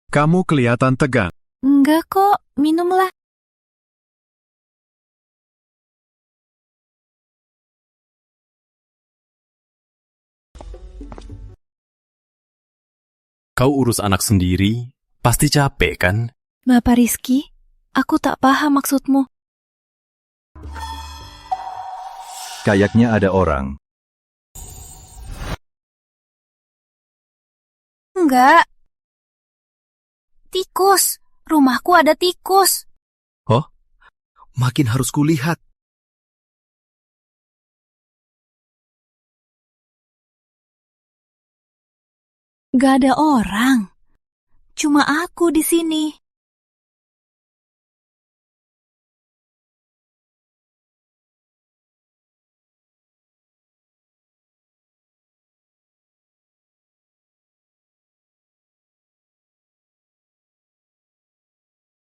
Kamu kelihatan tegang. Enggak kok, minumlah. Kau urus anak sendiri, pasti capek kan? Bapak Rizky, aku tak paham maksudmu. Kayaknya ada orang. Enggak. Tikus. Rumahku ada tikus. Oh, makin harus kulihat. Gak ada orang. Cuma aku di sini.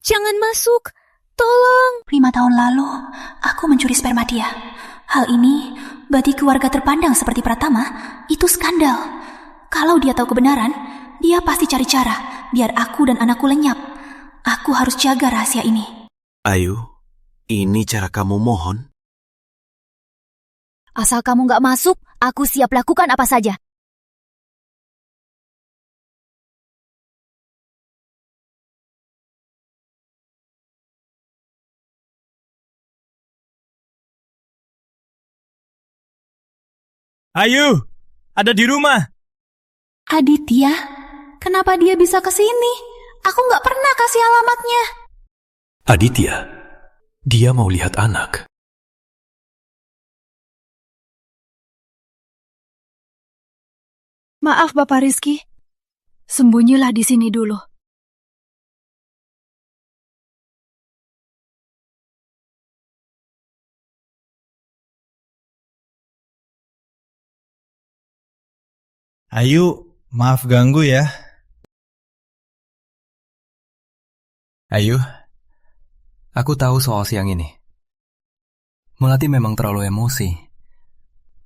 Jangan masuk. Tolong. 5 tahun lalu, aku mencuri sperma dia. Hal ini, bagi keluarga terpandang seperti Pratama, itu skandal. Kalau dia tahu kebenaran, dia pasti cari cara biar aku dan anakku lenyap. Aku harus jaga rahasia ini. Ayu, ini cara kamu mohon? Asal kamu nggak masuk, aku siap lakukan apa saja. Ayu, ada di rumah. Aditya, kenapa dia bisa ke sini? Aku nggak pernah kasih alamatnya. Aditya, dia mau lihat anak. Maaf Bapak Rizky. Sembunyilah di sini dulu. Ayu, maaf ganggu ya. Ayu, aku tahu soal siang ini. Melati memang terlalu emosi.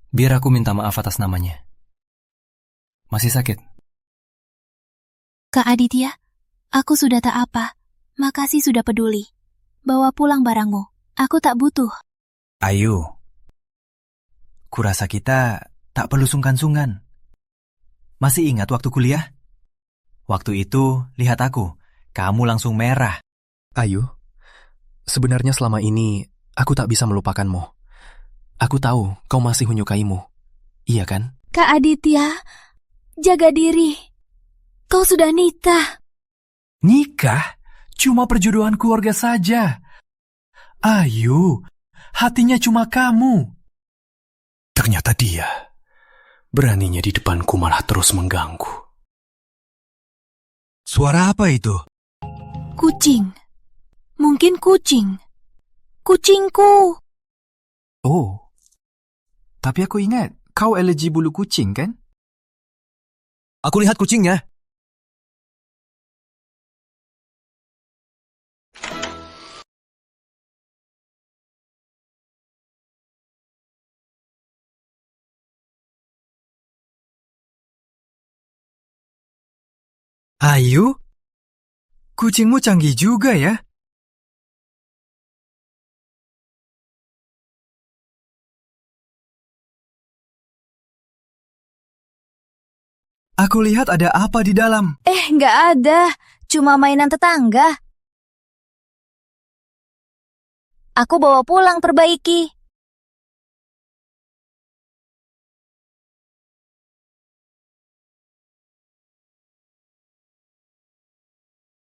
Biar aku minta maaf atas namanya. Masih sakit? Kak Aditya, aku sudah tak apa. Makasih sudah peduli. Bawa pulang barangmu. Aku tak butuh. Ayu, kurasa kita tak perlu sungkan-sungkan. Masih ingat waktu kuliah? Waktu itu, lihat aku, kamu langsung merah. Ayu, sebenarnya selama ini aku tak bisa melupakanmu. Aku tahu kau masih menyukaimu. Iya kan? Kak Aditya, jaga diri. Kau sudah nikah. Nikah? Cuma perjodohan keluarga saja. Ayu, hatinya cuma kamu. Ternyata dia beraninya di depanku malah terus mengganggu. Suara apa itu? Kucing. Mungkin kucing. Kucingku. Oh, tapi aku ingat kau alergi bulu kucing, kan? Aku lihat kucingnya. Ayu, kucingmu canggih juga ya. Aku lihat ada apa di dalam. Nggak ada. Cuma mainan tetangga. Aku bawa pulang perbaiki.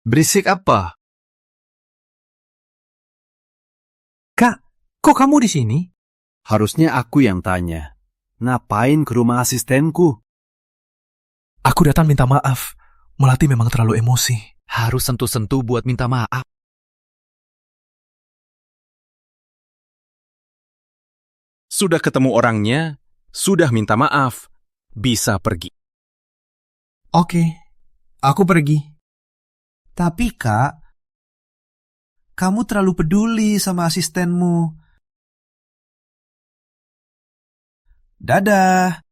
Berisik apa? Kak, kok kamu di sini? Harusnya aku yang tanya. Ngapain ke rumah asistenku? Aku datang minta maaf. Melati memang terlalu emosi. Harus sentuh-sentuh buat minta maaf. Sudah ketemu orangnya, sudah minta maaf, bisa pergi. Oke, aku pergi. Tapi Kak, kamu terlalu peduli sama asistenmu. Dadah.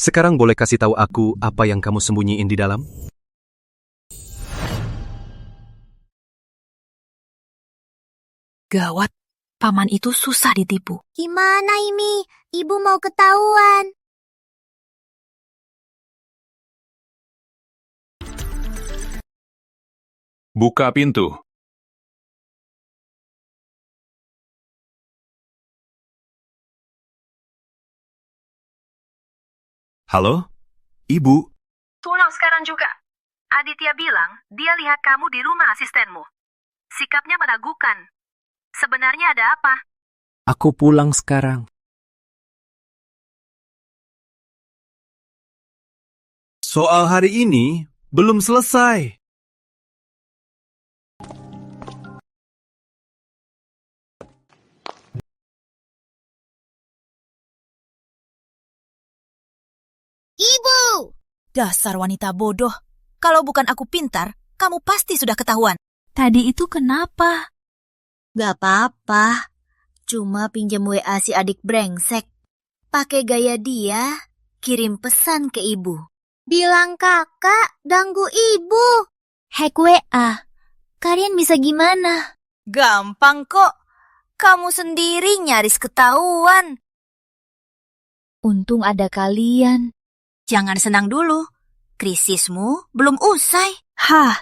Sekarang boleh kasih tahu aku apa yang kamu sembunyiin di dalam? Gawat, paman itu susah ditipu. Gimana ini? Ibu mau ketahuan. Buka pintu. Halo? Ibu? Pulang sekarang juga. Aditya bilang dia lihat kamu di rumah asistenmu. Sikapnya meragukan. Sebenarnya ada apa? Aku pulang sekarang. Soal hari ini belum selesai. Ibu! Dasar wanita bodoh. Kalau bukan aku pintar, kamu pasti sudah ketahuan. Tadi itu kenapa? Gak apa-apa. Cuma pinjam WA si adik brengsek. Pakai gaya dia, kirim pesan ke ibu. Bilang kakak, ganggu ibu. Hack WA. Kalian bisa gimana? Gampang kok. Kamu sendiri nyaris ketahuan. Untung ada kalian. Jangan senang dulu. Krisismu belum usai. Hah,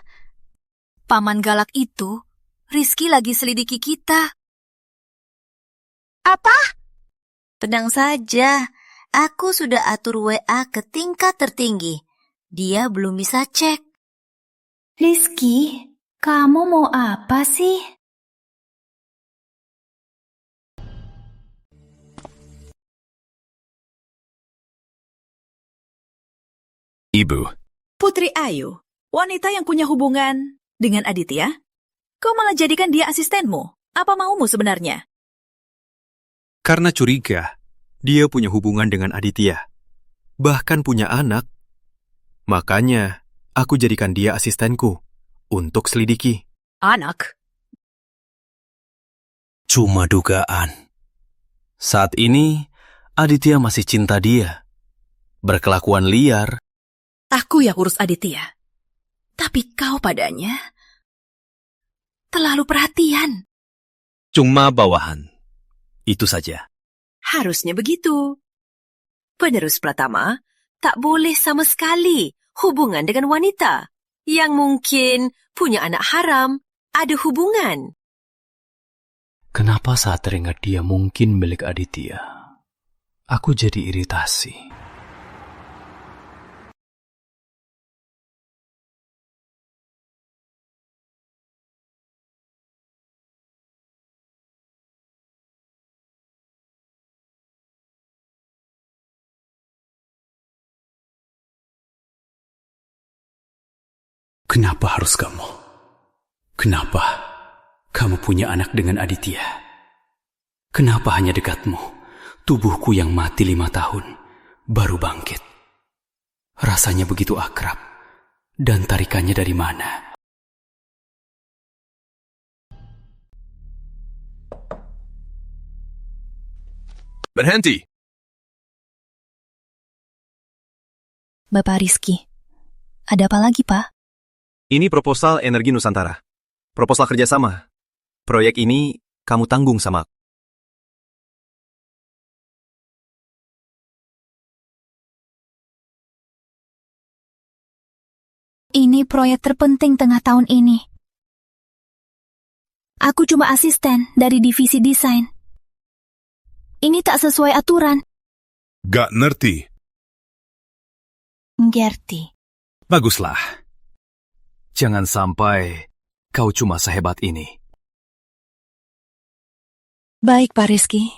paman galak itu, Rizky lagi selidiki kita. Apa? Tenang saja. Aku sudah atur WA ke tingkat tertinggi. Dia belum bisa cek. Rizky, kamu mau apa sih? Ibu. Putri Ayu, wanita yang punya hubungan dengan Aditya? Kau malah jadikan dia asistenmu. Apa maumu sebenarnya? Karena curiga, dia punya hubungan dengan Aditya. Bahkan punya anak. Makanya, aku jadikan dia asistenku untuk selidiki. Anak? Cuma dugaan. Saat ini, Aditya masih cinta dia. Berkelakuan liar. Aku yang urus Aditya. Tapi kau padanya terlalu perhatian. Cuma bawahan. Itu saja. Harusnya begitu. Penerus Pratama tak boleh sama sekali hubungan dengan wanita yang mungkin punya anak haram, ada hubungan. Kenapa saat teringat dia mungkin milik Aditya, aku jadi iritasi. Kenapa harus kamu? Kenapa kamu punya anak dengan Aditya? Kenapa hanya dekatmu, tubuhku yang mati 5 tahun, baru bangkit? Rasanya begitu akrab, dan tarikannya dari mana? Berhenti! Bapak Rizky, ada apa lagi, Pak? Ini proposal Energi Nusantara. Proposal kerjasama. Proyek ini kamu tanggung sama aku. Ini proyek terpenting tengah tahun ini. Aku cuma asisten dari divisi desain. Ini tak sesuai aturan. Gak ngerti. Ngerti. Baguslah. Jangan sampai kau cuma sehebat ini. Baik, Pak Rizky.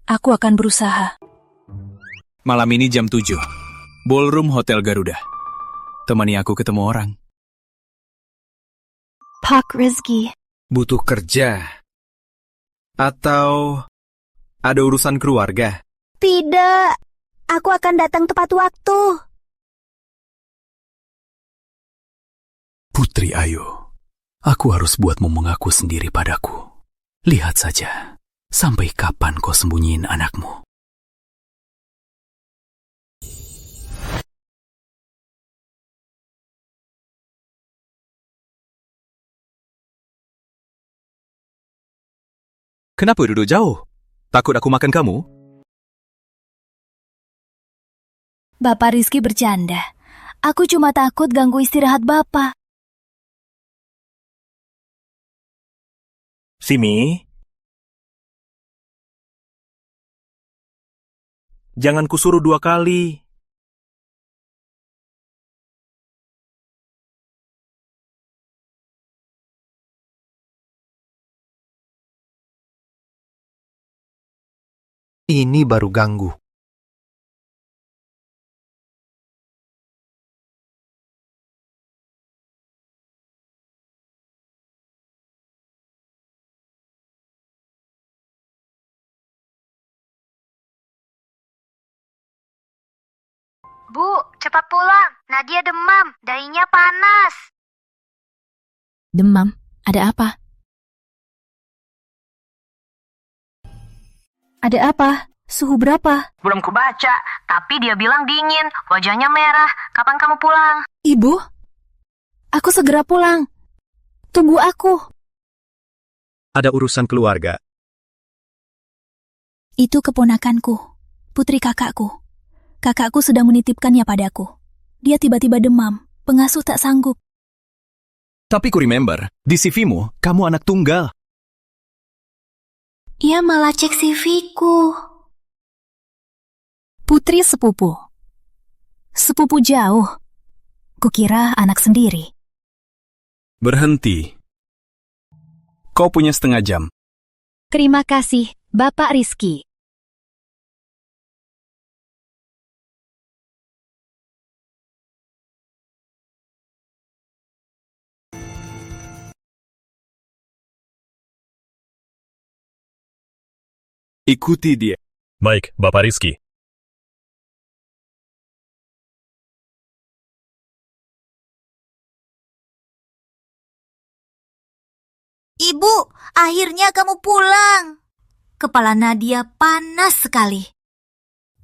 Aku akan berusaha. Malam ini jam 7. Ballroom Hotel Garuda. Temani aku ketemu orang. Pak Rizky. Butuh kerja? Atau ada urusan keluarga? Tidak. Aku akan datang tepat waktu. Putri Ayu, aku harus buatmu mengaku sendiri padaku. Lihat saja, sampai kapan kau sembunyiin anakmu? Kenapa duduk jauh? Takut aku makan kamu? Bapak Rizky bercanda. Aku cuma takut ganggu istirahat Bapak. Simi, jangan kusuruh 2 kali. Ini baru ganggu. Bu, cepat pulang. Nadia demam. Dahinya panas. Demam? Ada apa? Ada apa? Suhu berapa? Belum kubaca, tapi dia bilang dingin. Wajahnya merah. Kapan kamu pulang? Ibu? Aku segera pulang. Tunggu aku. Ada urusan keluarga. Itu keponakanku, putri kakakku. Kakakku sudah menitipkannya padaku. Dia tiba-tiba demam. Pengasuh tak sanggup. Tapi ku remember, di CV-mu, kamu anak tunggal. Ia malah cek CV-ku. Putri sepupu. Sepupu jauh. Kukira anak sendiri. Berhenti. Kau punya setengah jam. Terima kasih, Bapak Rizky. Ikuti dia. Baik, Bapak Rizky. Ibu, akhirnya kamu pulang. Kepala Nadia panas sekali.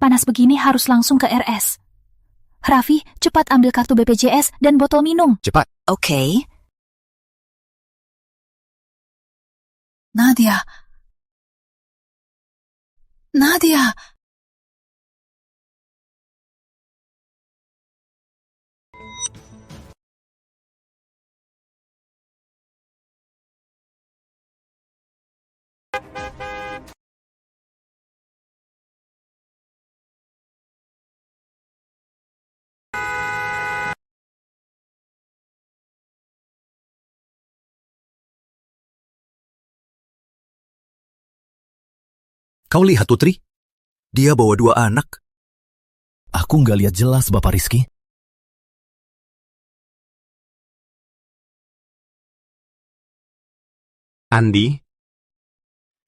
Panas begini harus langsung ke RS. Raffi, cepat ambil kartu BPJS dan botol minum. Cepat. Oke. Nadia. Nadia. Kau lihat Putri? Dia bawa 2 anak. Aku nggak lihat jelas, Bapak Rizky. Andi,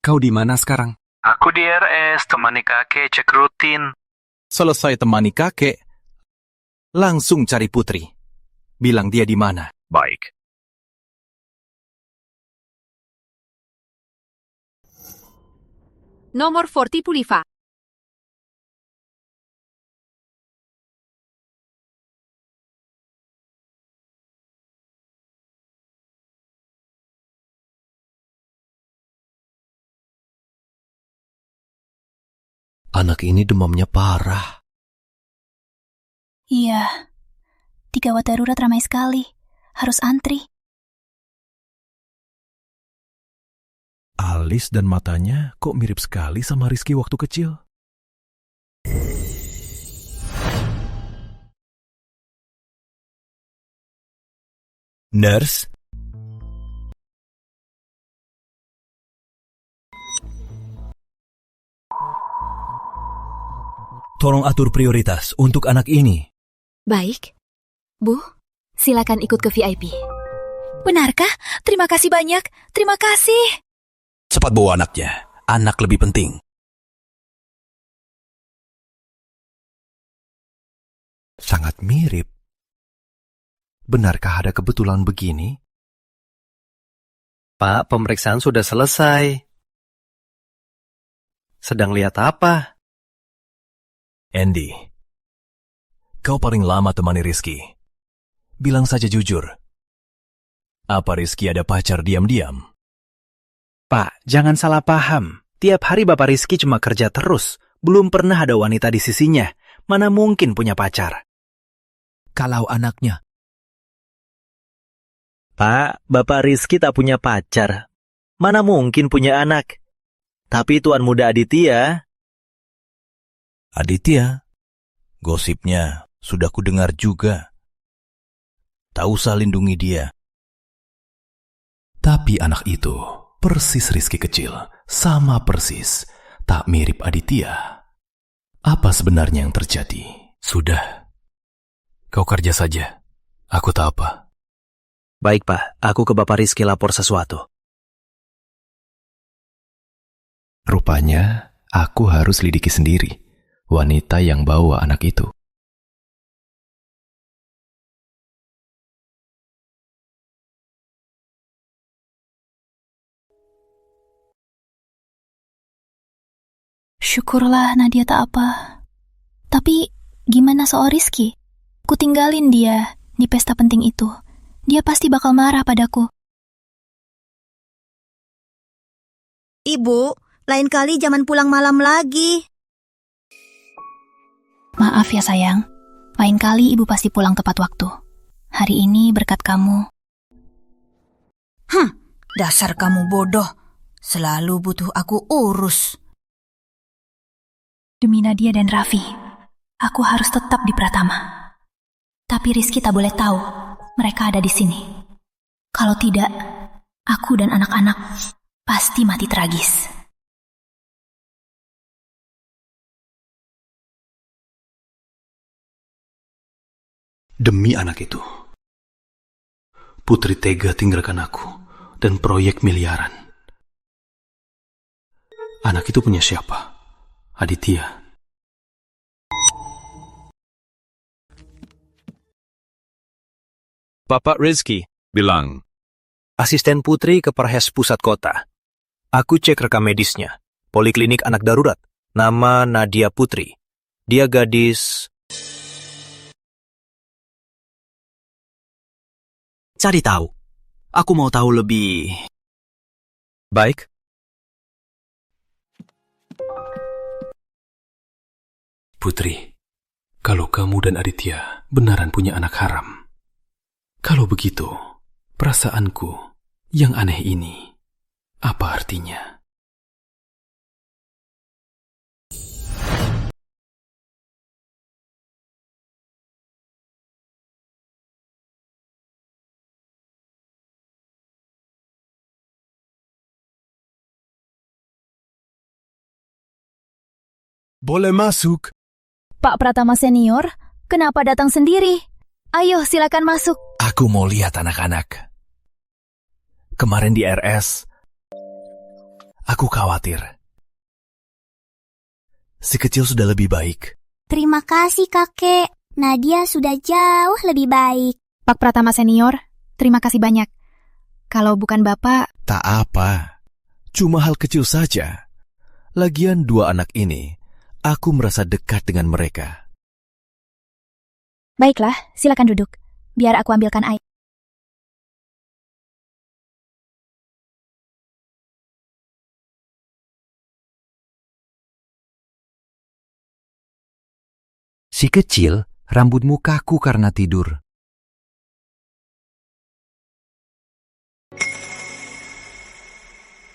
kau di mana sekarang? Aku di RS, temani kakek cek rutin. Selesai temani kakek, langsung cari Putri. Bilang dia di mana. Baik. Nomor 40 Pulifa. Anak ini demamnya parah. Iya, di gawat darurat ramai sekali. Harus antri. Alis dan matanya kok mirip sekali sama Rizky waktu kecil. Nurse? Tolong atur prioritas untuk anak ini. Baik. Bu, silakan ikut ke VIP. Benarkah? Terima kasih banyak. Terima kasih. Cepat bawa anaknya. Anak lebih penting. Sangat mirip. Benarkah ada kebetulan begini? Pak, pemeriksaan sudah selesai. Sedang lihat apa? Andy, kau paling lama temani Rizky. Bilang saja jujur. Apa Rizky ada pacar diam-diam? Pak, jangan salah paham. Tiap hari Bapak Rizky cuma kerja terus. Belum pernah ada wanita di sisinya. Mana mungkin punya pacar? Kalau anaknya. Pak, Bapak Rizky tak punya pacar. Mana mungkin punya anak? Tapi Tuan Muda Aditya... Aditya, gosipnya sudah kudengar juga. Tak usah lindungi dia. Tapi anak itu persis Rizky kecil, sama persis, tak mirip Aditya. Apa sebenarnya yang terjadi? Sudah, kau kerja saja. Aku tak apa. Baik, Pak. Aku ke Bapak Rizky lapor sesuatu. Rupanya, aku harus lidiki sendiri wanita yang bawa anak itu. Syukurlah Nadia tak apa. Tapi gimana soal Rizky? Ku tinggalin dia di pesta penting itu. Dia pasti bakal marah padaku. Ibu, lain kali jangan pulang malam lagi. Maaf ya sayang, lain kali ibu pasti pulang tepat waktu. Hari ini berkat kamu. Dasar kamu bodoh. Selalu butuh aku urus. Demi Nadia dan Raffi, aku harus tetap di Pratama. Tapi Rizky tak boleh tahu mereka ada di sini. Kalau tidak, aku dan anak-anak pasti mati tragis. Demi anak itu, Putri tega tinggalkan aku dan proyek miliaran. Anak itu punya siapa? Aditya. Bapak Rizky. Bilang. Asisten Putri ke Perhes Pusat Kota. Aku cek rekam medisnya. Poliklinik anak darurat. Nama Nadia Putri. Dia gadis... Cari tahu. Aku mau tahu lebih. Baik. Putri, kalau kamu dan Aditya benaran punya anak haram, kalau begitu, perasaanku yang aneh ini, apa artinya? Boleh masuk. Pak Pratama Senior, kenapa datang sendiri? Ayo, silakan masuk. Aku mau lihat anak-anak. Kemarin di RS, aku khawatir. Si kecil sudah lebih baik. Terima kasih, Kakek. Nadia sudah jauh lebih baik. Pak Pratama Senior, terima kasih banyak. Kalau bukan Bapak... Tak apa. Cuma hal kecil saja. Lagian dua anak ini, aku merasa dekat dengan mereka. Baiklah, silakan duduk. Biar aku ambilkan air. Si kecil, rambutmu kaku karena tidur.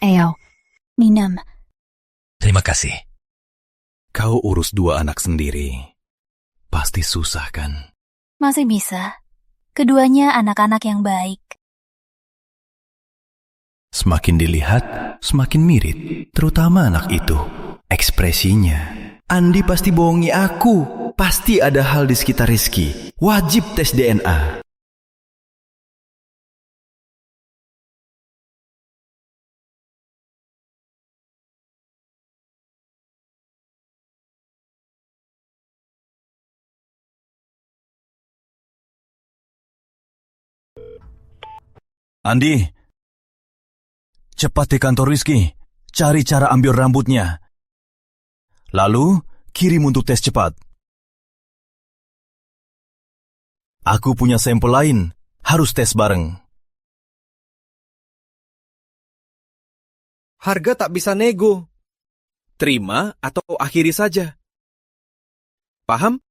Eyau, minum. Terima kasih. Kau urus dua anak sendiri. Pasti susah kan? Masih bisa. Keduanya anak-anak yang baik. Semakin dilihat, semakin mirip. Terutama anak itu. Ekspresinya. Andi pasti bohongi aku. Pasti ada hal di sekitar Rizky. Wajib tes DNA. Andi, cepat di kantor Rizky. Cari cara ambil rambutnya. Lalu, kirim untuk tes cepat. Aku punya sampel lain. Harus tes bareng. Harga tak bisa nego. Terima atau akhiri saja. Paham?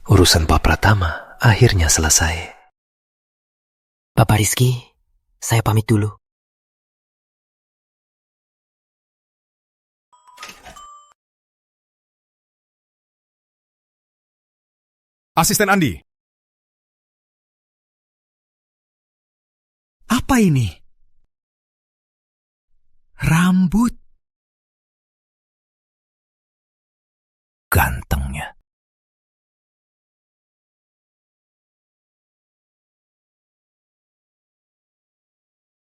Urusan Pak Pratama akhirnya selesai. Bapak Rizky, saya pamit dulu. Asisten Andi. Apa ini? Rambut. Gantengnya.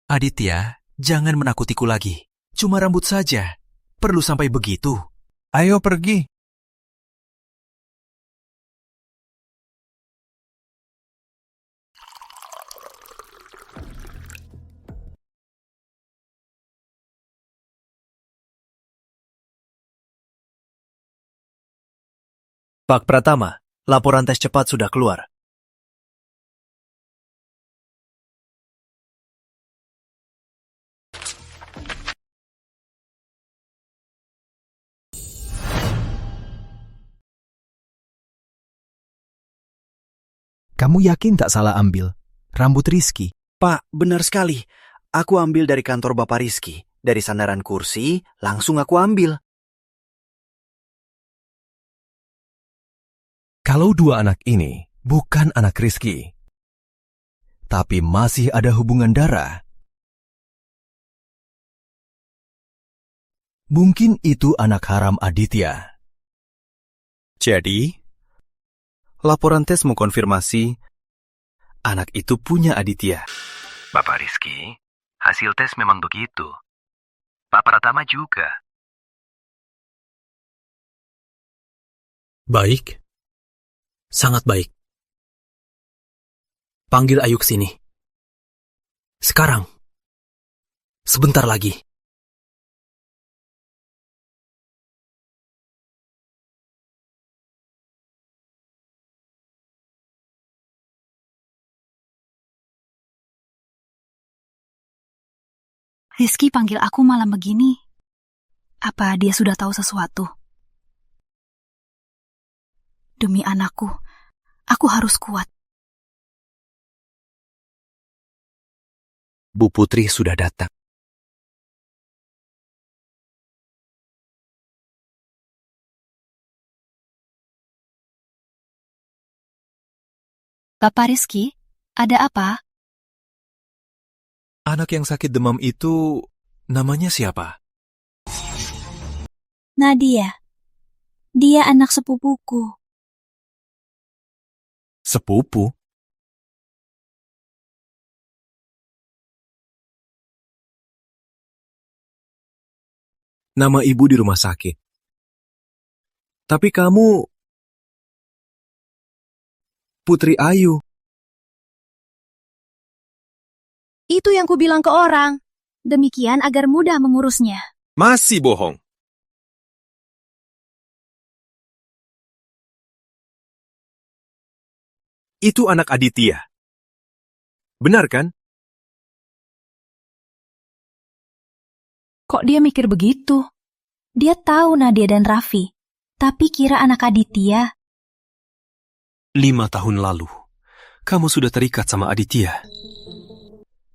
Aditya, jangan menakutiku lagi. Cuma rambut saja. Perlu sampai begitu. Ayo pergi. Pak Pratama, laporan tes cepat sudah keluar. Kamu yakin tak salah ambil? Rambut Rizky. Pak, benar sekali. Aku ambil dari kantor Bapak Rizky. Dari sandaran kursi, langsung aku ambil. Kalau dua anak ini bukan anak Rizky, tapi masih ada hubungan darah, mungkin itu anak haram Aditya. Jadi, laporan tes mengkonfirmasi anak itu punya Aditya. Bapak Rizky, hasil tes memang begitu. Pak Pratama juga. Baik. Sangat baik. Panggil Ayu ke sini. Sekarang. Sebentar lagi. Rizky panggil aku malam begini. Apa dia sudah tahu sesuatu? Demi anakku, aku harus kuat. Bu Putri sudah datang. Bapak Rizky, ada apa? Anak yang sakit demam itu namanya siapa? Nadia. Dia anak sepupuku. Sepupu? Nama ibu di rumah sakit. Tapi kamu Putri Ayu. Itu yang kubilang ke orang. Demikian agar mudah mengurusnya. Masih bohong. Itu anak Aditya. Benar kan? Kok dia mikir begitu? Dia tahu Nadia dan Raffi, tapi kira anak Aditya. 5 tahun lalu, kamu sudah terikat sama Aditya.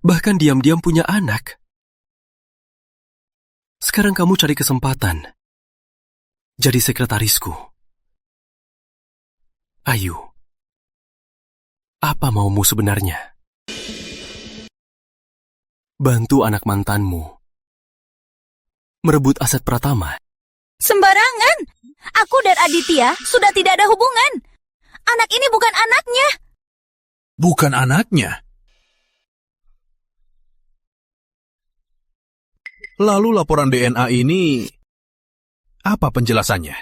Bahkan diam-diam punya anak. Sekarang kamu cari kesempatan. Jadi sekretarisku. Ayu, apa maumu sebenarnya? Bantu anak mantanmu merebut aset Pratama. Sembarangan! Aku dan Aditya sudah tidak ada hubungan. Anak ini bukan anaknya. Bukan anaknya. Lalu laporan DNA ini, apa penjelasannya?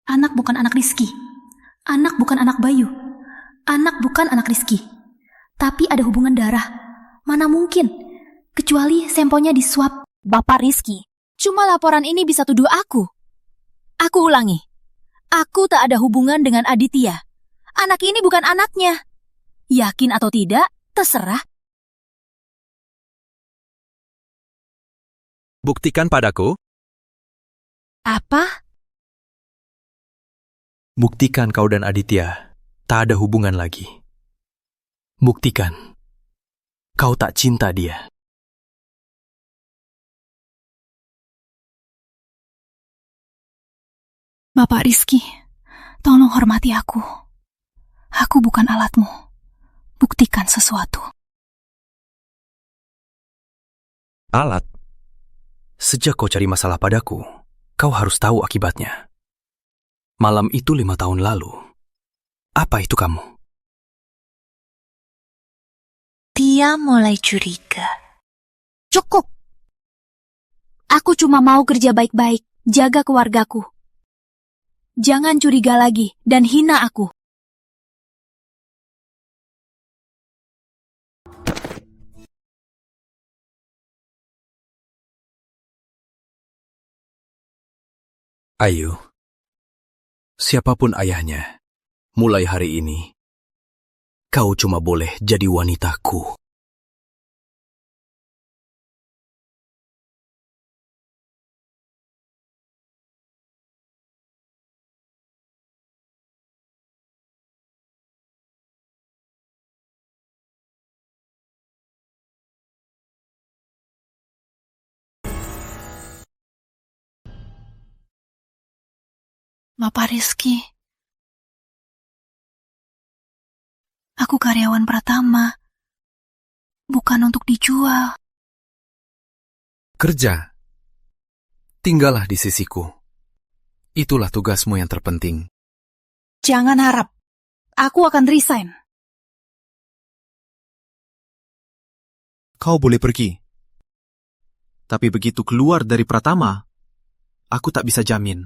Anak bukan anak Rizky. Anak bukan anak Bayu. Anak bukan anak Rizky. Tapi ada hubungan darah. Mana mungkin? Kecuali sampelnya disuap. Bapak Rizky, cuma laporan ini bisa tuduh aku. Aku ulangi. Aku tak ada hubungan dengan Aditya. Anak ini bukan anaknya. Yakin atau tidak, terserah. Buktikan padaku. Apa? Buktikan kau dan Aditya tak ada hubungan lagi. Buktikan. Kau tak cinta dia. Bapak Rizky, tolong hormati aku. Aku bukan alatmu. Buktikan sesuatu. Alat? Sejak kau cari masalah padaku, kau harus tahu akibatnya. Malam itu 5 tahun lalu. Apa itu kamu? Dia mulai curiga. Cukup. Aku cuma mau kerja baik-baik, jaga keluargaku. Jangan curiga lagi dan hina aku. Ayu, siapapun ayahnya, mulai hari ini, kau cuma boleh jadi wanitaku. Bapak Rizky, aku karyawan Pratama, bukan untuk dijual. Kerja. Tinggallah di sisiku. Itulah tugasmu yang terpenting. Jangan harap, aku akan resign. Kau boleh pergi. Tapi begitu keluar dari Pratama, aku tak bisa jamin.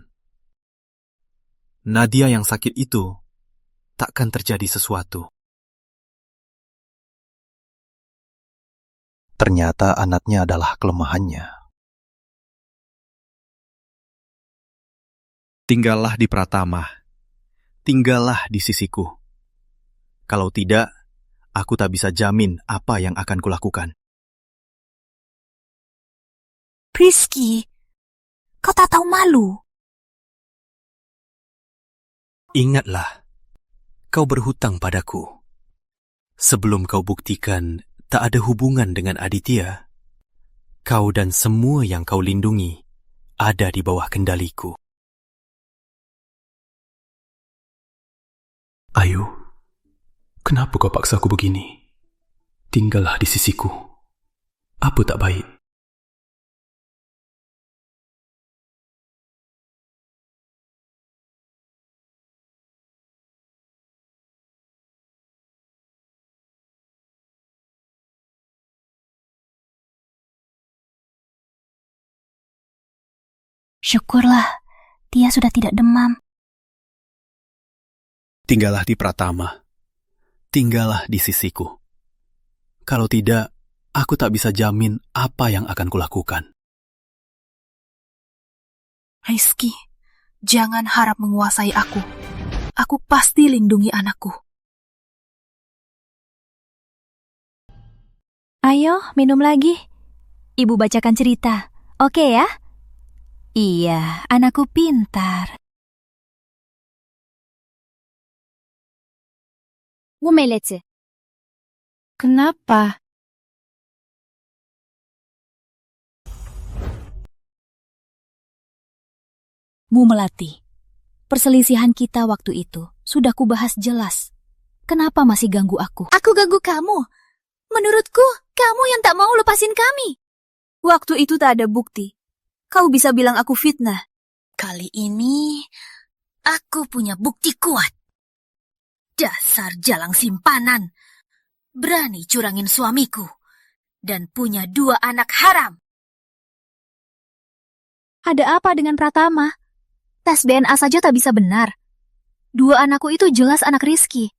Nadia yang sakit itu takkan terjadi sesuatu. Ternyata anaknya adalah kelemahannya. Tinggallah di Pratama. Tinggallah di sisiku. Kalau tidak, aku tak bisa jamin apa yang akan kulakukan. Rizky, kau tak tahu malu. Ingatlah, kau berhutang padaku. Sebelum kau buktikan tak ada hubungan dengan Aditya, kau dan semua yang kau lindungi ada di bawah kendaliku. Ayu, kenapa kau paksa aku begini? Tinggallah di sisiku. Apa tak baik? Syukurlah, Tia sudah tidak demam. Tinggallah di Pratama. Tinggallah di sisiku. Kalau tidak, aku tak bisa jamin apa yang akan kulakukan. Rizky, jangan harap menguasai aku. Aku pasti lindungi anakku. Ayo, minum lagi. Ibu bacakan cerita. Oke ya? Iya, anakku pintar. Umelece. Kenapa? Bu Melati, perselisihan kita waktu itu sudah kubahas jelas. Kenapa masih ganggu aku? Aku ganggu kamu. Menurutku, kamu yang tak mau lepasin kami. Waktu itu tak ada bukti. Kau bisa bilang aku fitnah. Kali ini, aku punya bukti kuat. Dasar jalang simpanan. Berani curangin suamiku. Dan punya 2 anak haram. Ada apa dengan Pratama? Tes DNA saja tak bisa benar. 2 anakku itu jelas anak Rizky.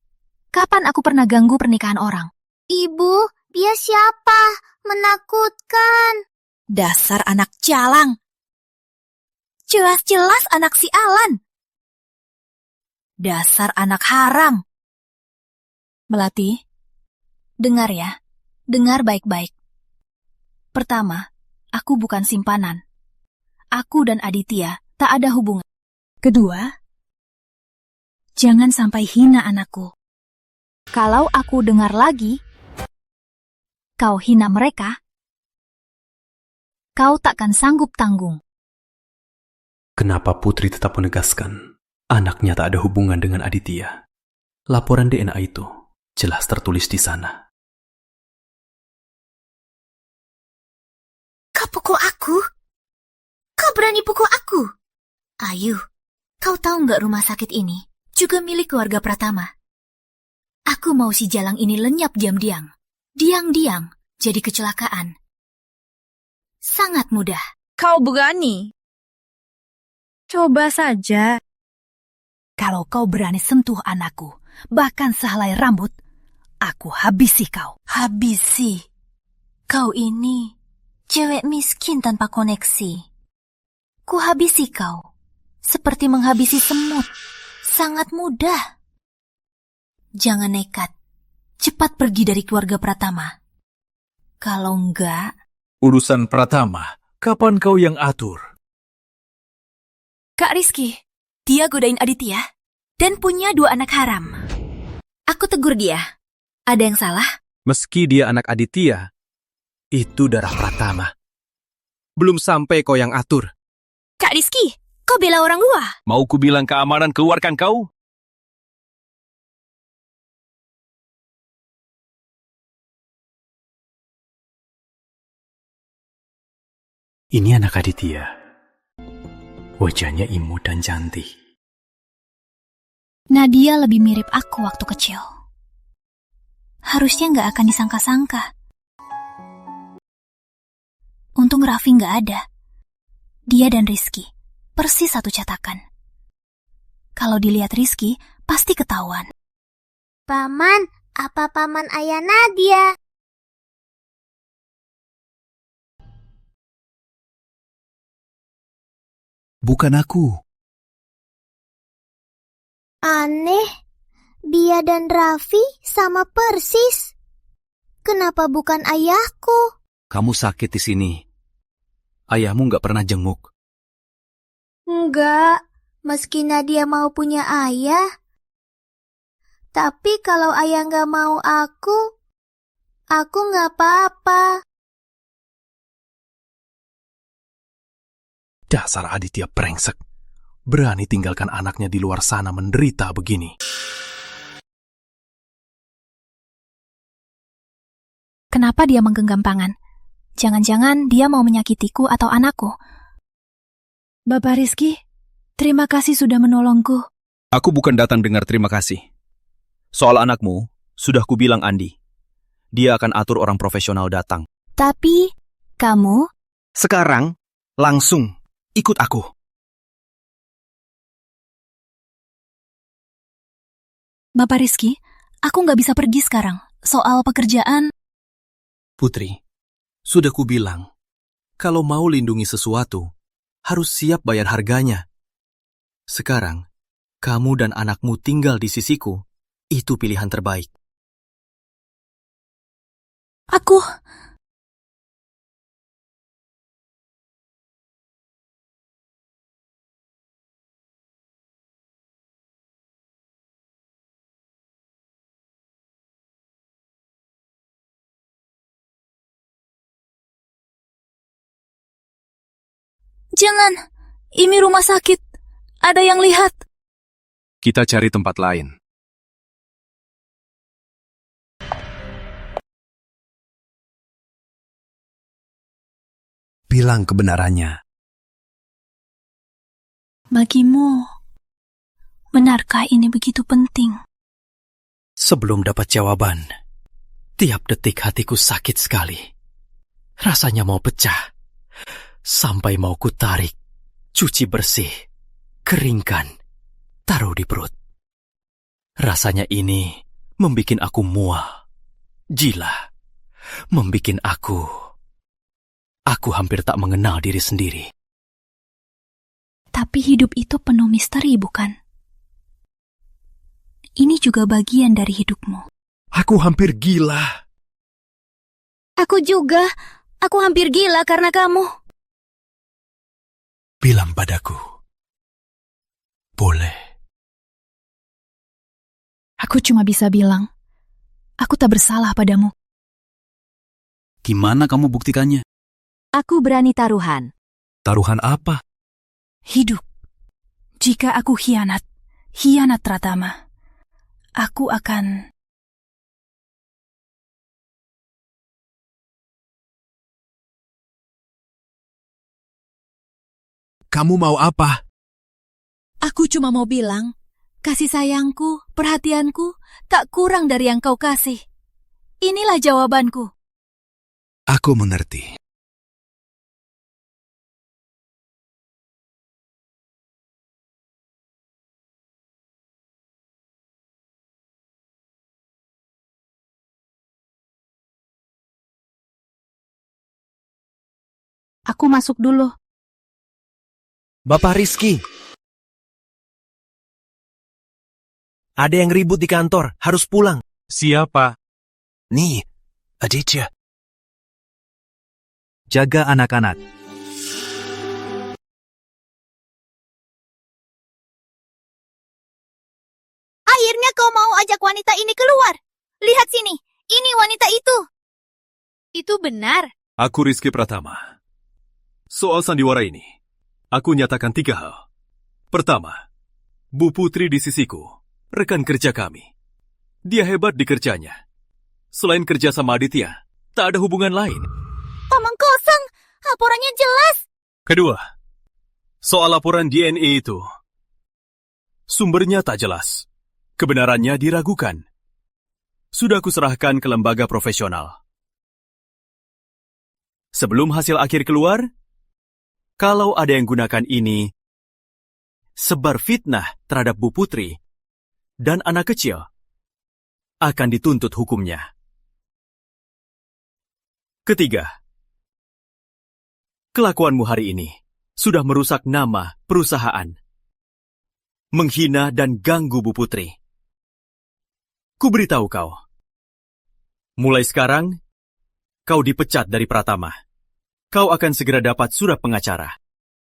Kapan aku pernah ganggu pernikahan orang? Ibu, dia siapa? Menakutkan. Dasar anak jalang. Jelas-jelas anak si Alan. Dasar anak haram. Melati, dengar ya. Dengar baik-baik. Pertama, aku bukan simpanan. Aku dan Aditya tak ada hubungan. Kedua, jangan sampai hina anakku. Kalau aku dengar lagi, kau hina mereka, kau takkan sanggup tanggung. Kenapa Putri tetap menegaskan anaknya tak ada hubungan dengan Aditya? Laporan DNA itu jelas tertulis di sana. Kau pukul aku? Kau berani pukul aku? Ayu, kau tahu nggak rumah sakit ini juga milik keluarga Pratama? Aku mau si jalang ini lenyap diam-diam. Diam-diam jadi kecelakaan. Sangat mudah. Kau berani? Coba saja. Kalau kau berani sentuh anakku, bahkan sehelai rambut, aku habisi kau. Habisi. Kau ini cewek miskin tanpa koneksi. Ku habisi kau. Seperti menghabisi semut. Sangat mudah. Jangan nekat. Cepat pergi dari keluarga Pratama. Kalau enggak... Urusan Pratama, kapan kau yang atur? Kak Rizky, dia godain Aditya dan punya 2 anak haram. Aku tegur dia. Ada yang salah? Meski dia anak Aditya, itu darah Pratama. Belum sampai kau yang atur. Kak Rizky, kau bela orang luar? Mau ku bilang keamanan keluarkan kau? Ini anak Aditya. Wajahnya imut dan cantik. Nadia lebih mirip aku waktu kecil. Harusnya nggak akan disangka-sangka. Untung Raffi nggak ada. Dia dan Rizky, persis satu cetakan. Kalau dilihat Rizky, pasti ketahuan. Paman, apa paman ayah Nadia? Bukan aku. Aneh, Dia dan Raffi sama persis. Kenapa bukan ayahku? Kamu sakit di sini. Ayahmu nggak pernah jenguk. Enggak, meski Nadia mau punya ayah. Tapi kalau ayah nggak mau aku nggak apa-apa. Dasar Aditya brengsek. Berani tinggalkan anaknya di luar sana menderita begini. Kenapa dia menggenggam tangan? Jangan-jangan dia mau menyakitiku atau anakku. Bapak Rizky, terima kasih sudah menolongku. Aku bukan datang dengar terima kasih. Soal anakmu, sudah kubilang Andi. Dia akan atur orang profesional datang. Tapi, kamu? Sekarang, langsung ikut aku. Bapak Rizky, aku nggak bisa pergi sekarang. Soal pekerjaan... Putri, sudah kubilang, kalau mau lindungi sesuatu, harus siap bayar harganya. Sekarang, kamu dan anakmu tinggal di sisiku. Itu pilihan terbaik. Aku... Jangan, ini rumah sakit. Ada yang lihat. Kita cari tempat lain. Bilang kebenarannya. Bagimu, benarkah ini begitu penting? Sebelum dapat jawaban, tiap detik hatiku sakit sekali. Rasanya mau pecah. Sampai mau kutarik, cuci bersih, keringkan, taruh di perut. Rasanya ini membikin aku mual, gila, membikin aku hampir tak mengenal diri sendiri. Tapi hidup itu penuh misteri, bukan? Ini juga bagian dari hidupmu. Aku hampir gila. Aku juga. Aku hampir gila karena kamu. Bilang padaku. Boleh. Aku cuma bisa bilang, aku tak bersalah padamu. Gimana kamu buktikannya? Aku berani taruhan. Taruhan apa? Hidup. Jika aku hianat Pratama, aku akan... Kamu mau apa? Aku cuma mau bilang, kasih sayangku, perhatianku, tak kurang dari yang kau kasih. Inilah jawabanku. Aku mengerti. Aku masuk dulu. Bapak Rizky. Ada yang ribut di kantor, harus pulang. Siapa? Nih, Aditya. Jaga anak-anak. Akhirnya kau mau ajak wanita ini keluar. Lihat sini, ini wanita itu. Itu benar. Aku Rizky Pratama. Soal sandiwara ini, aku nyatakan 3 hal. Pertama, Bu Putri di sisiku, rekan kerja kami. Dia hebat di kerjanya. Selain kerja sama Aditya, tak ada hubungan lain. Omong kosong, laporannya jelas. Kedua, soal laporan DNA itu. Sumbernya tak jelas. Kebenarannya diragukan. Sudah kuserahkan ke lembaga profesional. Sebelum hasil akhir keluar, kalau ada yang gunakan ini, sebar fitnah terhadap Bu Putri dan anak kecil, akan dituntut hukumnya. Ketiga, kelakuanmu hari ini sudah merusak nama perusahaan, menghina dan ganggu Bu Putri. Kuberitahu kau, mulai sekarang, kau dipecat dari Pratama. Kau akan segera dapat surat pengacara.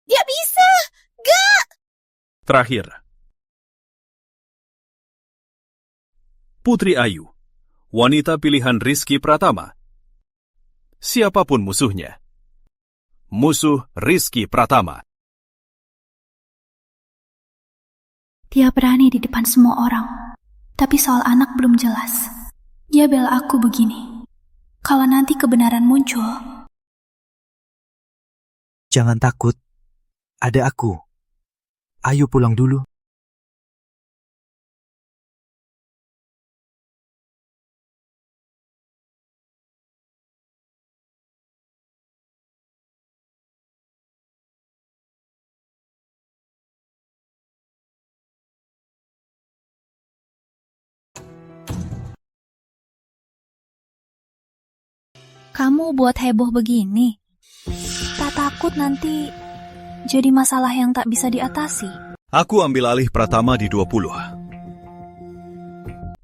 Dia bisa! Gak! Terakhir, Putri Ayu, wanita pilihan Rizky Pratama. Siapapun musuhnya, musuh Rizky Pratama. Dia berani di depan semua orang. Tapi soal anak belum jelas. Dia bela aku begini. Kalau nanti kebenaran muncul... Jangan takut, ada aku. Ayo pulang dulu. Kamu buat heboh begini. Tak takut nanti jadi masalah yang tak bisa diatasi. Aku ambil alih Pratama di 20.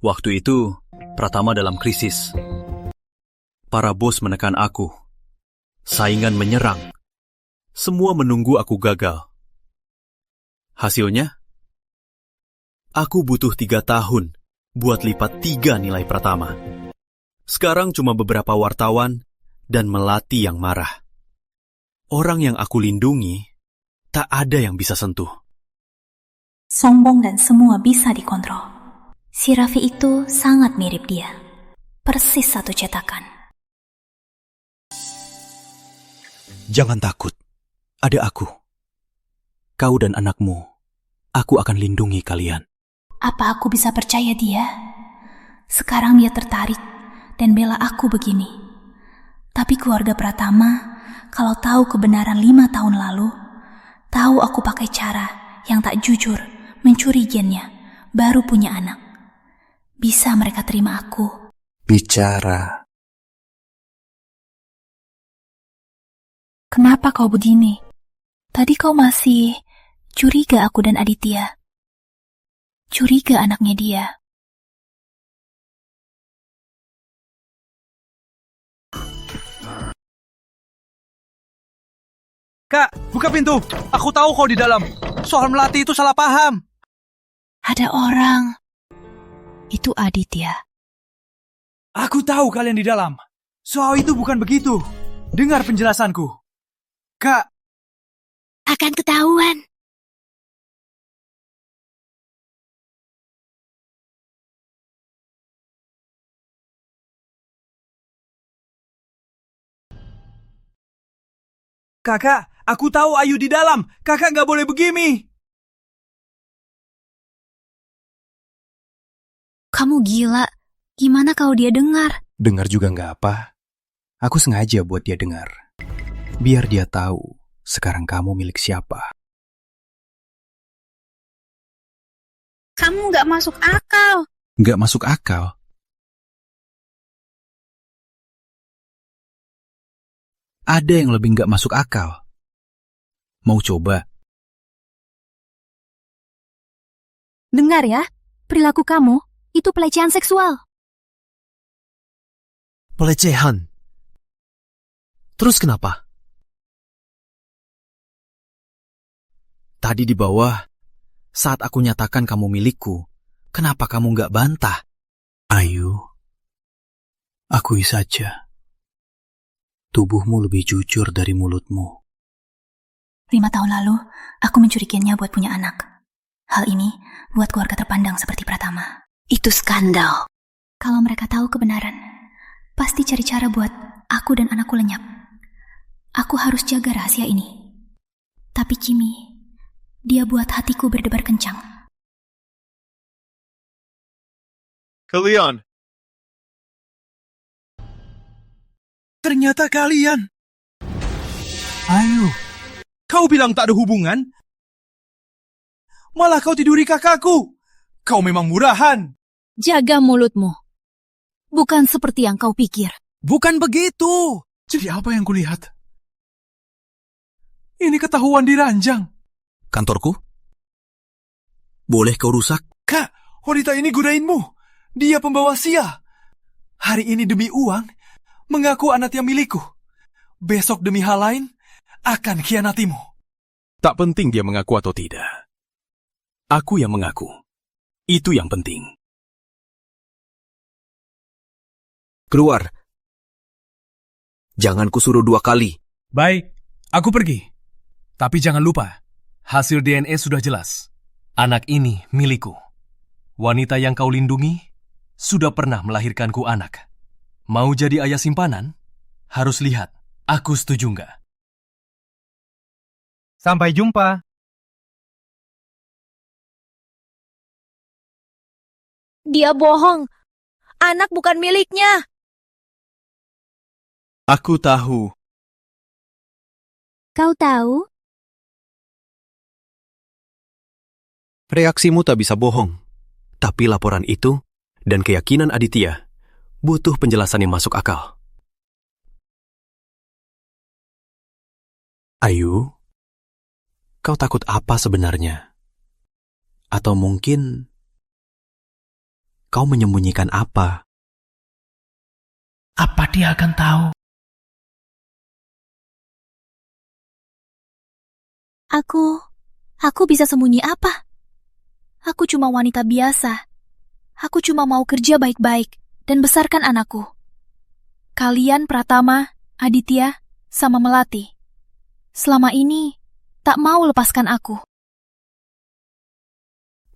Waktu itu, Pratama dalam krisis. Para bos menekan aku. Saingan menyerang. Semua menunggu aku gagal. Hasilnya, aku butuh 3 tahun buat lipat 3 nilai Pratama. Sekarang cuma beberapa wartawan dan melati yang marah. Orang yang aku lindungi, tak ada yang bisa sentuh. Sombong dan semua bisa dikontrol. Si Raffi itu sangat mirip dia. Persis satu cetakan. Jangan takut, ada aku. Kau dan anakmu, aku akan lindungi kalian. Apa aku bisa percaya dia? Sekarang dia tertarik dan bela aku begini. Tapi keluarga Pratama, kalau tahu kebenaran 5 tahun lalu, tahu aku pakai cara yang tak jujur, mencuri gennya, baru punya anak. Bisa mereka terima aku? Bicara. Kenapa kau begini? Tadi kau masih curiga aku dan Aditya. Curiga anaknya dia. Kak, buka pintu. Aku tahu kau di dalam. Soal melati itu salah paham. Ada orang. Itu Aditya. Aku tahu kalian di dalam. Soal itu bukan begitu. Dengar penjelasanku. Kak. Akan ketahuan. Kakak, aku tahu Ayu di dalam. Kakak nggak boleh begini. Kamu gila. Gimana kalau dia dengar? Dengar juga nggak apa. Aku sengaja buat dia dengar. Biar dia tahu sekarang kamu milik siapa. Kamu nggak masuk akal. Nggak masuk akal? Ada yang lebih nggak masuk akal. Mau coba? Dengar ya, perilaku kamu itu pelecehan seksual. Pelecehan? Terus kenapa? Tadi di bawah, saat aku nyatakan kamu milikku, kenapa kamu nggak bantah? Ayu, akui saja. Tubuhmu lebih jujur dari mulutmu. 5 tahun lalu, aku mencuriginya buat punya anak. Hal ini buat keluarga terpandang seperti Pratama. Itu skandal. Kalau mereka tahu kebenaran, pasti cari cara buat aku dan anakku lenyap. Aku harus jaga rahasia ini. Tapi Kimi, dia buat hatiku berdebar kencang. Kalian. Ternyata kalian. Ayo, kau bilang tak ada hubungan? Malah kau tiduri kakakku. Kau memang murahan. Jaga mulutmu. Bukan seperti yang kau pikir. Bukan begitu. Jadi apa yang kulihat? Ini ketahuan di ranjang. Kantorku? Boleh kau rusak? Kak, wanita ini gunainmu. Dia pembawa sia. Hari ini demi uang, mengaku anaknya milikku. Besok demi hal lain, akan khianatimu. Tak penting dia mengaku atau tidak. Aku yang mengaku. Itu yang penting. Keluar. Jangan kusuruh 2 kali. Baik, aku pergi. Tapi jangan lupa, hasil DNA sudah jelas. Anak ini milikku. Wanita yang kau lindungi sudah pernah melahirkanku anak. Mau jadi ayah simpanan? Harus lihat, aku setuju nggak? Sampai jumpa. Dia bohong. Anak bukan miliknya. Aku tahu. Kau tahu? Reaksimu tak bisa bohong. Tapi laporan itu dan keyakinan Aditya butuh penjelasan yang masuk akal. Ayu, kau takut apa sebenarnya? Atau mungkin kau menyembunyikan apa? Apa dia akan tahu? Aku bisa sembunyi apa? Aku cuma wanita biasa. Aku cuma mau kerja baik-baik dan besarkan anakku. Kalian Pratama, Aditya, sama Melati. Selama ini, tak mau lepaskan aku.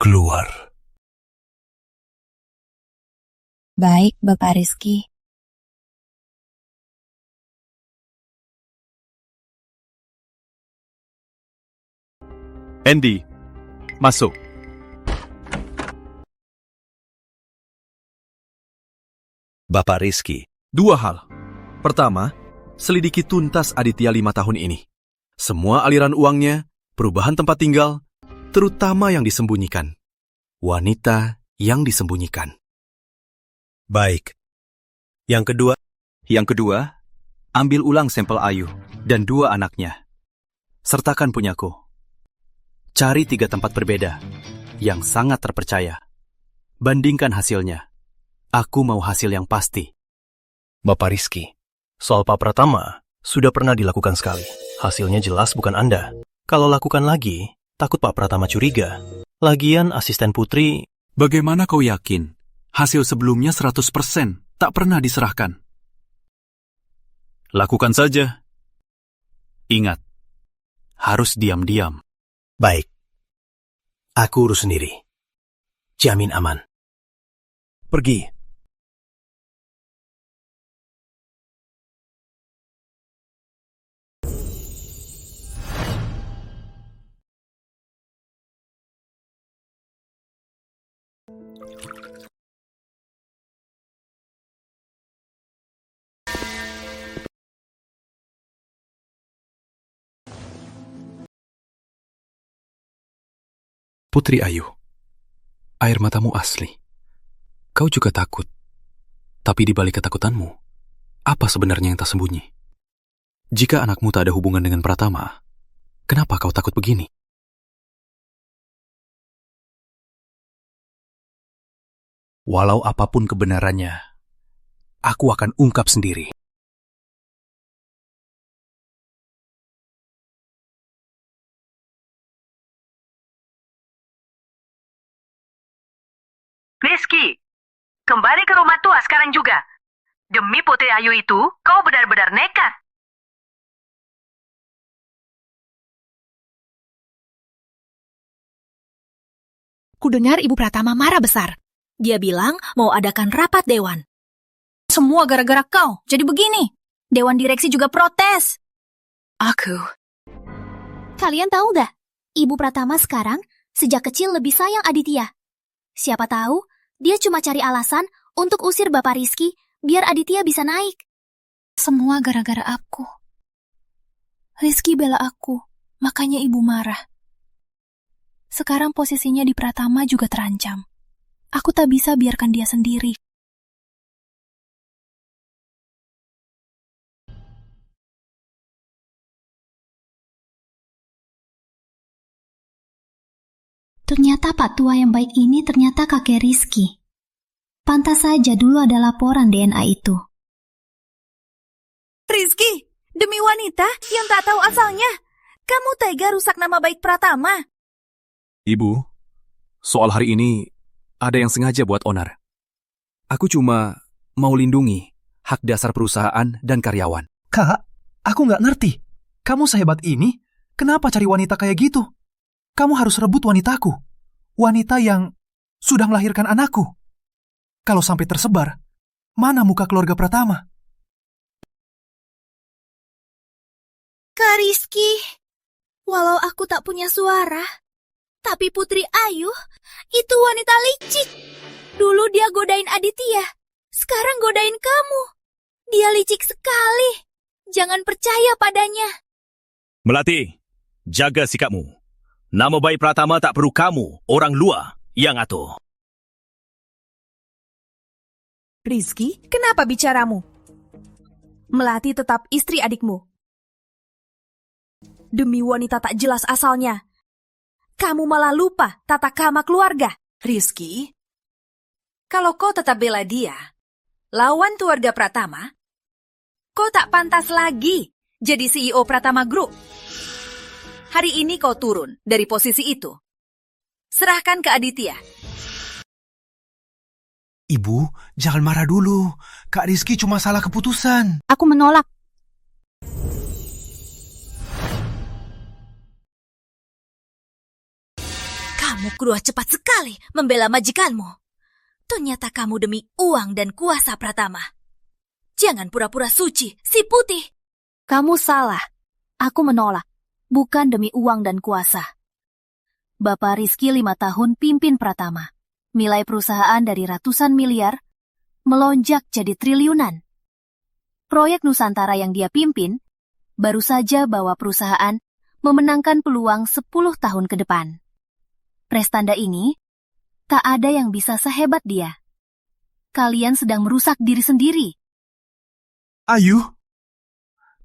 Keluar. Baik, Bapak Rizky. Andy, masuk. Bapak Rizky, 2 hal. Pertama, selidiki tuntas Aditya 5 tahun ini. Semua aliran uangnya, perubahan tempat tinggal, terutama yang disembunyikan. Wanita yang disembunyikan. Baik. Yang kedua, ambil ulang sampel Ayu dan 2 anaknya. Sertakan punyaku. Cari 3 tempat berbeda yang sangat terpercaya. Bandingkan hasilnya. Aku mau hasil yang pasti. Bapak Rizky, soal Pak Pratama sudah pernah dilakukan sekali. Hasilnya jelas bukan Anda. Kalau lakukan lagi, takut Pak Pratama curiga. Lagian asisten Putri... Bagaimana kau yakin? Hasil sebelumnya 100% tak pernah diserahkan. Lakukan saja. Ingat, harus diam-diam. Baik. Aku urus sendiri. Jamin aman. Pergi. Putri Ayu, air matamu asli. Kau juga takut. Tapi di balik ketakutanmu, apa sebenarnya yang tersembunyi? Jika anakmu tak ada hubungan dengan Pratama, kenapa kau takut begini? Walau apapun kebenarannya, aku akan ungkap sendiri. Rizky, kembali ke rumah tua sekarang juga. Demi Putri Ayu itu, kau benar-benar nekat. Kudengar Ibu Pratama marah besar. Dia bilang mau adakan rapat dewan. Semua gara-gara kau, jadi begini. Dewan direksi juga protes. Kalian tahu gak? Ibu Pratama sekarang sejak kecil lebih sayang Aditya. Siapa tahu, dia cuma cari alasan untuk usir Bapak Rizky biar Aditya bisa naik. Semua gara-gara aku. Rizky bela aku, makanya ibu marah. Sekarang posisinya di Pratama juga terancam. Aku tak bisa biarkan dia sendiri. Ternyata Pak Tua yang baik ini ternyata kakek Rizky. Pantas saja dulu ada laporan DNA itu. Rizky, demi wanita yang tak tahu asalnya, kamu tega rusak nama baik Pratama. Ibu, soal hari ini ada yang sengaja buat onar. Aku cuma mau lindungi hak dasar perusahaan dan karyawan. Kak, aku nggak ngerti. Kamu sehebat ini, kenapa cari wanita kayak gitu? Kamu harus rebut wanitaku. Wanita yang sudah melahirkan anakku. Kalau sampai tersebar, mana muka keluarga Pratama? Kak Rizky, walau aku tak punya suara, tapi Putri Ayu itu wanita licik. Dulu dia godain Aditya, sekarang godain kamu. Dia licik sekali. Jangan percaya padanya. Melati, jaga sikapmu. Nama baik Pratama tak perlu kamu, orang luar, yang atur. Rizky, kenapa bicaramu? Melati tetap istri adikmu. Demi wanita tak jelas asalnya, kamu malah lupa tata krama keluarga. Rizky, kalau kau tetap bela dia, lawan keluarga Pratama, kau tak pantas lagi jadi CEO Pratama Group. Hari ini kau turun dari posisi itu. Serahkan ke Aditya. Ibu, jangan marah dulu. Kak Rizky cuma salah keputusan. Aku menolak. Kamu keluar cepat sekali membela majikanmu. Ternyata kamu demi uang dan kuasa Pratama. Jangan pura-pura suci, si putih. Kamu salah. Aku menolak. Bukan demi uang dan kuasa. Bapak Rizky 5 tahun pimpin Pratama. Nilai perusahaan dari ratusan miliar melonjak jadi triliunan. Proyek Nusantara yang dia pimpin baru saja bawa perusahaan memenangkan peluang 10 tahun ke depan. Prestanda ini tak ada yang bisa sehebat dia. Kalian sedang merusak diri sendiri. Ayu,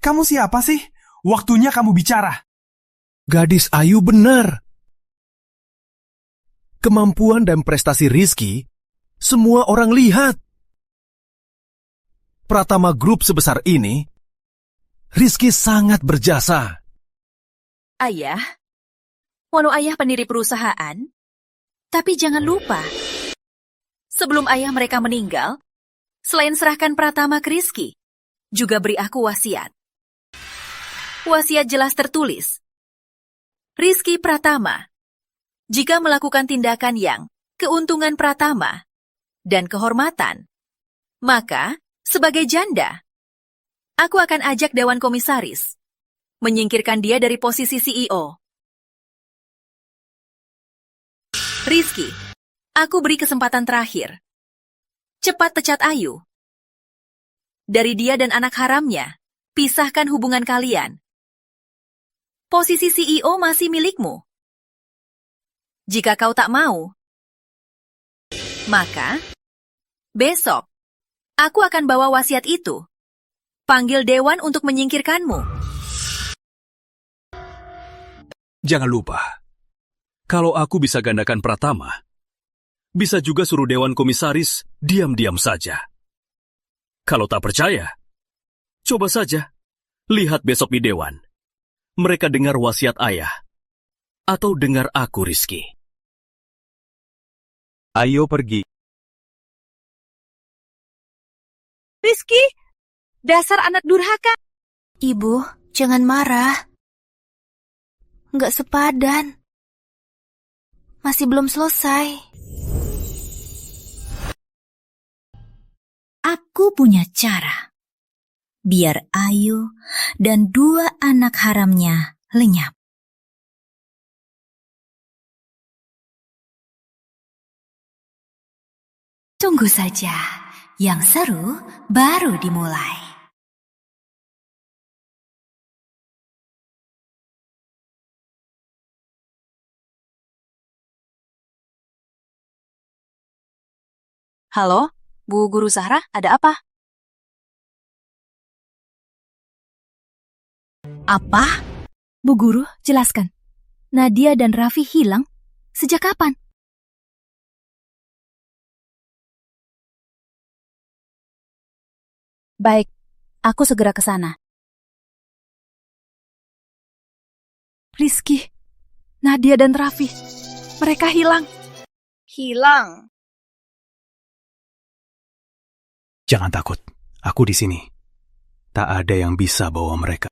kamu siapa sih? Waktunya kamu bicara. Gadis Ayu benar. Kemampuan dan prestasi Rizky, semua orang lihat. Pratama Group sebesar ini, Rizky sangat berjasa. Ayah, walau ayah pendiri perusahaan, tapi jangan lupa, sebelum ayah mereka meninggal, selain serahkan Pratama ke Rizky, juga beri aku wasiat. Wasiat jelas tertulis, Rizky Pratama, jika melakukan tindakan yang keuntungan Pratama dan kehormatan, maka sebagai janda, aku akan ajak Dewan Komisaris menyingkirkan dia dari posisi CEO. Rizky, aku beri kesempatan terakhir. Cepat pecat Ayu. Dari dia dan anak haramnya, pisahkan hubungan kalian. Posisi CEO masih milikmu. Jika kau tak mau, maka besok aku akan bawa wasiat itu. Panggil Dewan untuk menyingkirkanmu. Jangan lupa, kalau aku bisa gandakan Pratama, bisa juga suruh Dewan Komisaris diam-diam saja. Kalau tak percaya, coba saja lihat besok di Dewan. Mereka dengar wasiat ayah, atau dengar aku, Rizky. Ayo pergi. Rizky, dasar anak durhaka. Ibu, jangan marah. Nggak sepadan. Masih belum selesai. Aku punya cara. Biar Ayu dan 2 anak haramnya lenyap. Tunggu saja, yang seru baru dimulai. Halo, Bu Guru Zahra, ada apa? Apa? Bu Guru, jelaskan. Nadia dan Raffi hilang? Sejak kapan? Baik, aku segera ke sana. Rizky, Nadia dan Raffi, mereka hilang. Hilang. Jangan takut, aku di sini. Tak ada yang bisa bawa mereka.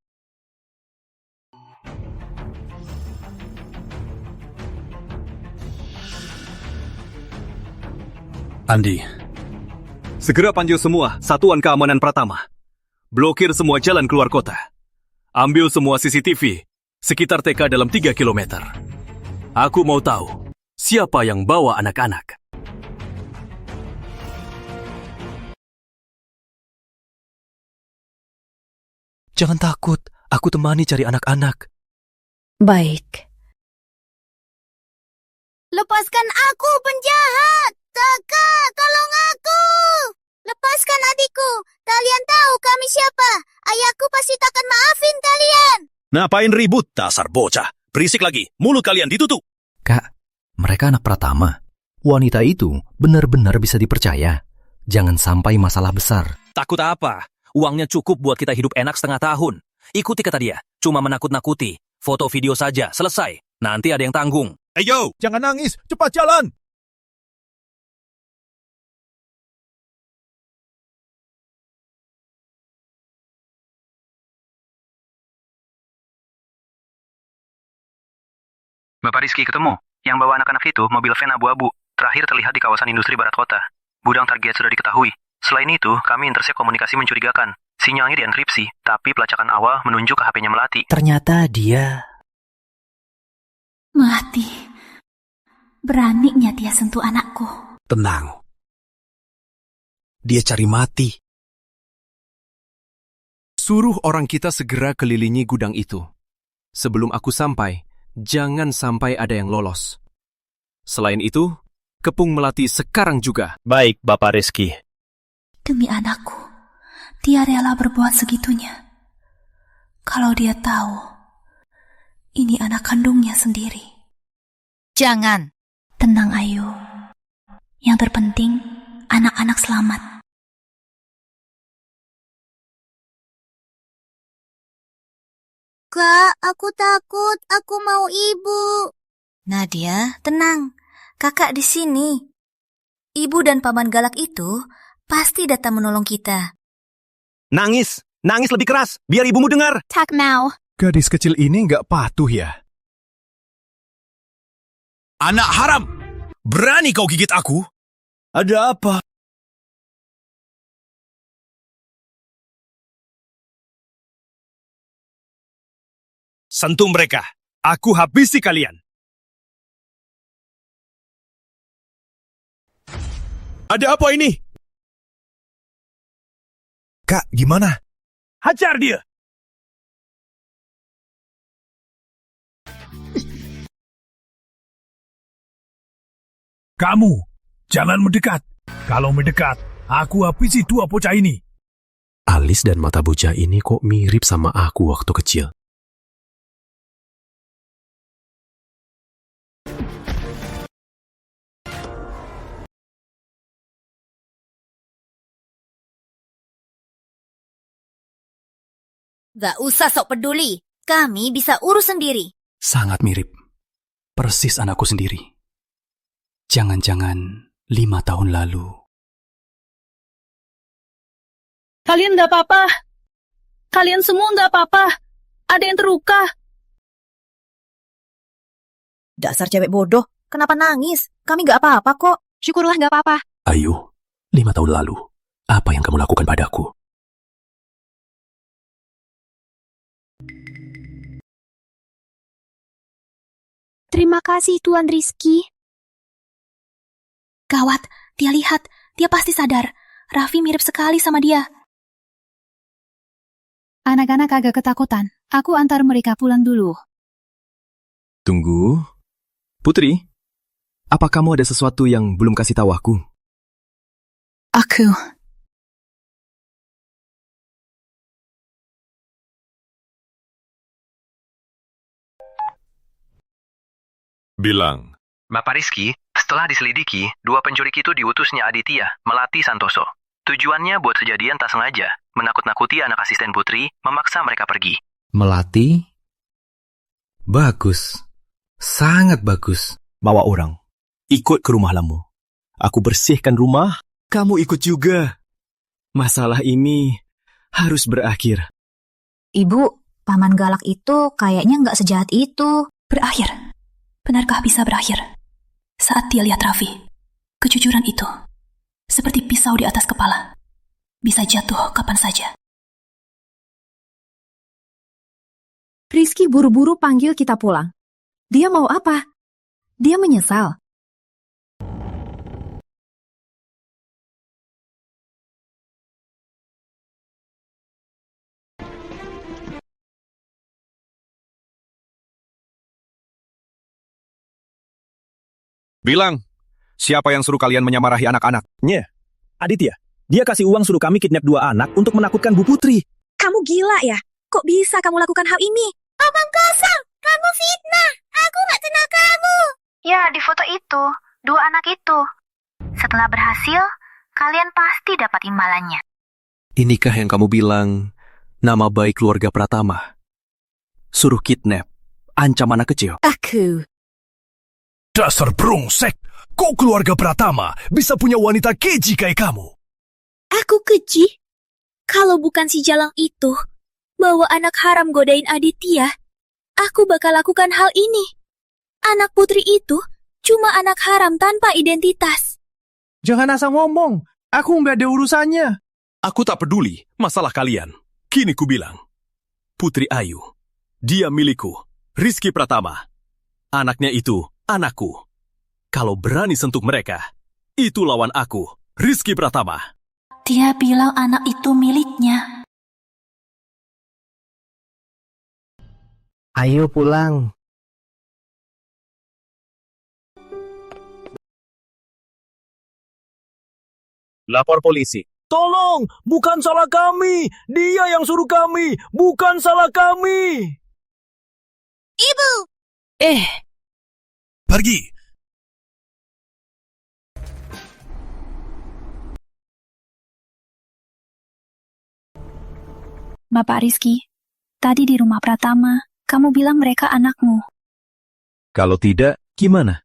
Andi, segera panggil semua Satuan Keamanan Pratama. Blokir semua jalan keluar kota. Ambil semua CCTV sekitar TK dalam 3 km. Aku mau tahu siapa yang bawa anak-anak. Jangan takut, aku temani cari anak-anak. Baik. Lepaskan aku, penjahat! Kakak, tolong aku! Lepaskan adikku! Kalian tahu kami siapa? Ayahku pasti takkan maafin kalian! Ngapain ribut, dasar bocah? Berisik lagi, mulut kalian ditutup. Kak, mereka anak Pratama. Wanita itu benar-benar bisa dipercaya. Jangan sampai masalah besar. Takut apa? Uangnya cukup buat kita hidup enak setengah tahun. Ikuti kata dia, cuma menakut-nakuti. Foto video saja, selesai. Nanti ada yang tanggung. Ayo, Jangan nangis, cepat jalan! Bapak Rizky ketemu. Yang bawa anak-anak itu mobil van abu-abu. Terakhir terlihat di kawasan industri barat kota. Gudang target sudah diketahui. Selain itu, kami intercept komunikasi mencurigakan. Sinyalnya dienkripsi, tapi pelacakan awal menunjuk ke HP-nya Melati. Ternyata dia... Melati. Beraninya dia sentuh anakku. Tenang. Dia cari mati. Suruh orang kita segera kelilingi gudang itu. Sebelum aku sampai, jangan sampai ada yang lolos. Selain itu, kepung Melati sekarang juga. Baik, Bapak Rizky. Demi anakku, dia rela berbuat segitunya. Kalau dia tahu, ini anak kandungnya sendiri. Jangan. Tenang, Ayu. Yang terpenting, anak-anak selamat. Kak, aku takut. Aku mau ibu. Nadia, tenang. Kakak di sini. Ibu dan paman galak itu pasti datang menolong kita. Nangis! Nangis lebih keras, biar ibumu dengar. Tak mau. Gadis kecil ini nggak patuh ya? Anak haram! Berani kau gigit aku? Ada apa? Sentuh mereka. Aku habisi kalian. Ada apa ini? Kak, gimana? Hajar dia! Kamu, jangan mendekat. Kalau mendekat, aku habisi dua bocah ini. Alis dan mata bocah ini kok mirip sama aku waktu kecil. Gak usah sok peduli. Kami bisa urus sendiri. Sangat mirip. Persis anakku sendiri. Jangan-jangan 5 tahun lalu. Kalian nggak apa-apa. Kalian semua nggak apa-apa. Ada yang terluka. Dasar cewek bodoh, kenapa nangis? Kami gak apa-apa kok. Syukurlah nggak apa-apa. Ayu, 5 tahun lalu, apa yang kamu lakukan padaku? Terima kasih, Tuan Rizky. Gawat, dia lihat. Dia pasti sadar. Raffi mirip sekali sama dia. Anak-anak agak ketakutan. Aku antar mereka pulang dulu. Tunggu. Putri, apa kamu ada sesuatu yang belum kasih tahu aku? Aku. Bilang. Bapak Rizky, setelah diselidiki, 2 penculik itu diutusnya Aditya, Melati Santoso. Tujuannya buat kejadian tak sengaja, menakut-nakuti anak asisten Putri, memaksa mereka pergi. Melati? Bagus. Sangat bagus. Bawa orang. Ikut ke rumah Lambu. Aku bersihkan rumah, kamu ikut juga. Masalah ini harus berakhir. Ibu, paman galak itu kayaknya nggak sejahat itu. Berakhir? Benarkah bisa berakhir? Saat dia lihat Raffi, kejujuran itu, seperti pisau di atas kepala, bisa jatuh kapan saja. Rizky buru-buru panggil kita pulang. Dia mau apa? Dia menyesal. Bilang, siapa yang suruh kalian menyamarahi anak-anaknya? Aditya, dia kasih uang suruh kami kidnap 2 anak untuk menakutkan Bu Putri. Kamu gila ya? Kok bisa kamu lakukan hal ini? Omong kosong! Kamu fitnah! Aku gak kenal kamu! Ya, di foto itu, 2 anak itu. Setelah berhasil, kalian pasti dapat imbalannya. Inikah yang kamu bilang nama baik keluarga Pratama? Suruh kidnap, ancam anak kecil. Aku. Dasar brengsek! Kok keluarga Pratama bisa punya wanita keji kayak kamu? Aku keji? Kalau bukan si Jalang itu, bawa anak haram godain Aditya, aku bakal lakukan hal ini. Anak Putri itu cuma anak haram tanpa identitas. Jangan asal ngomong. Aku nggak ada urusannya. Aku tak peduli masalah kalian. Kini ku bilang, Putri Ayu, dia milikku, Rizky Pratama. Anaknya itu anakku. Kalau berani sentuh mereka, itu lawan aku, Rizky Pratama. Dia bilang anak itu miliknya. Ayo pulang. Lapor polisi. Tolong, bukan salah kami. Dia yang suruh kami, bukan salah kami. Ibu! Pergi! Bapak Rizky, tadi di rumah Pratama, kamu bilang mereka anakmu. Kalau tidak, gimana?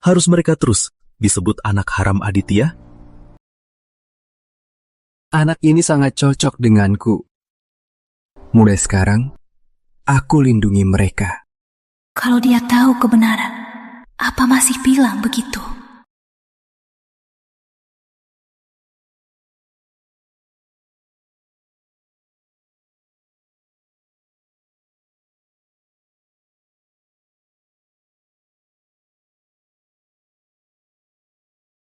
Harus mereka terus disebut anak haram Aditya? Anak ini sangat cocok denganku. Mulai sekarang, aku lindungi mereka. Kalau dia tahu kebenaran, apa masih bilang begitu?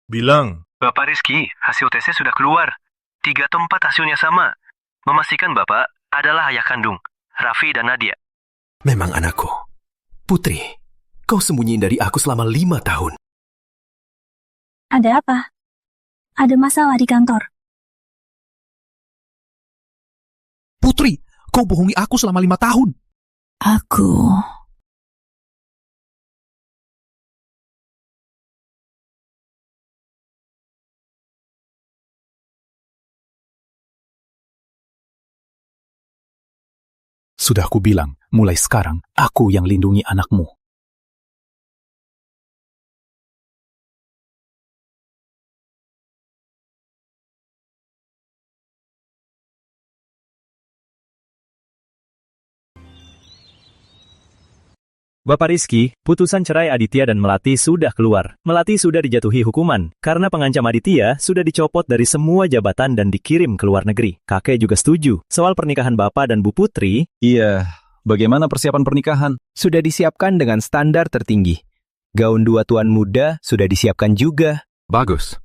Bilang. Bapak Rizky, hasil tesnya sudah keluar. 3 atau 4 hasilnya sama. Memastikan Bapak adalah ayah kandung, Raffi dan Nadia. Memang anakku. Putri, kau sembunyiin dari aku selama 5 tahun. Ada apa? Ada masalah di kantor? Putri, kau bohongi aku selama 5 tahun. Aku... Sudah aku bilang, mulai sekarang, aku yang lindungi anakmu. Bapak Rizky, putusan cerai Aditya dan Melati sudah keluar. Melati sudah dijatuhi hukuman, karena pengancam Aditya sudah dicopot dari semua jabatan dan dikirim ke luar negeri. Kakek juga setuju. Soal pernikahan Bapak dan Bu Putri... Iya, bagaimana persiapan pernikahan? Sudah disiapkan dengan standar tertinggi. Gaun 2 tuan muda sudah disiapkan juga. Bagus.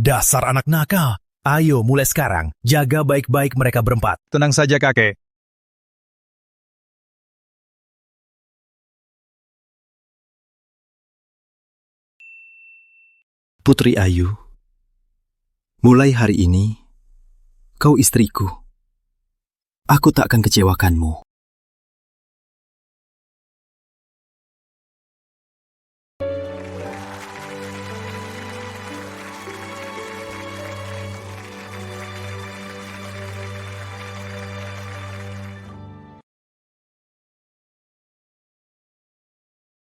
Dasar anak nakal. Ayo mulai sekarang, jaga baik-baik mereka berempat. Tenang saja, kakek. Putri Ayu, mulai hari ini, kau istriku. Aku tak akan kecewakanmu.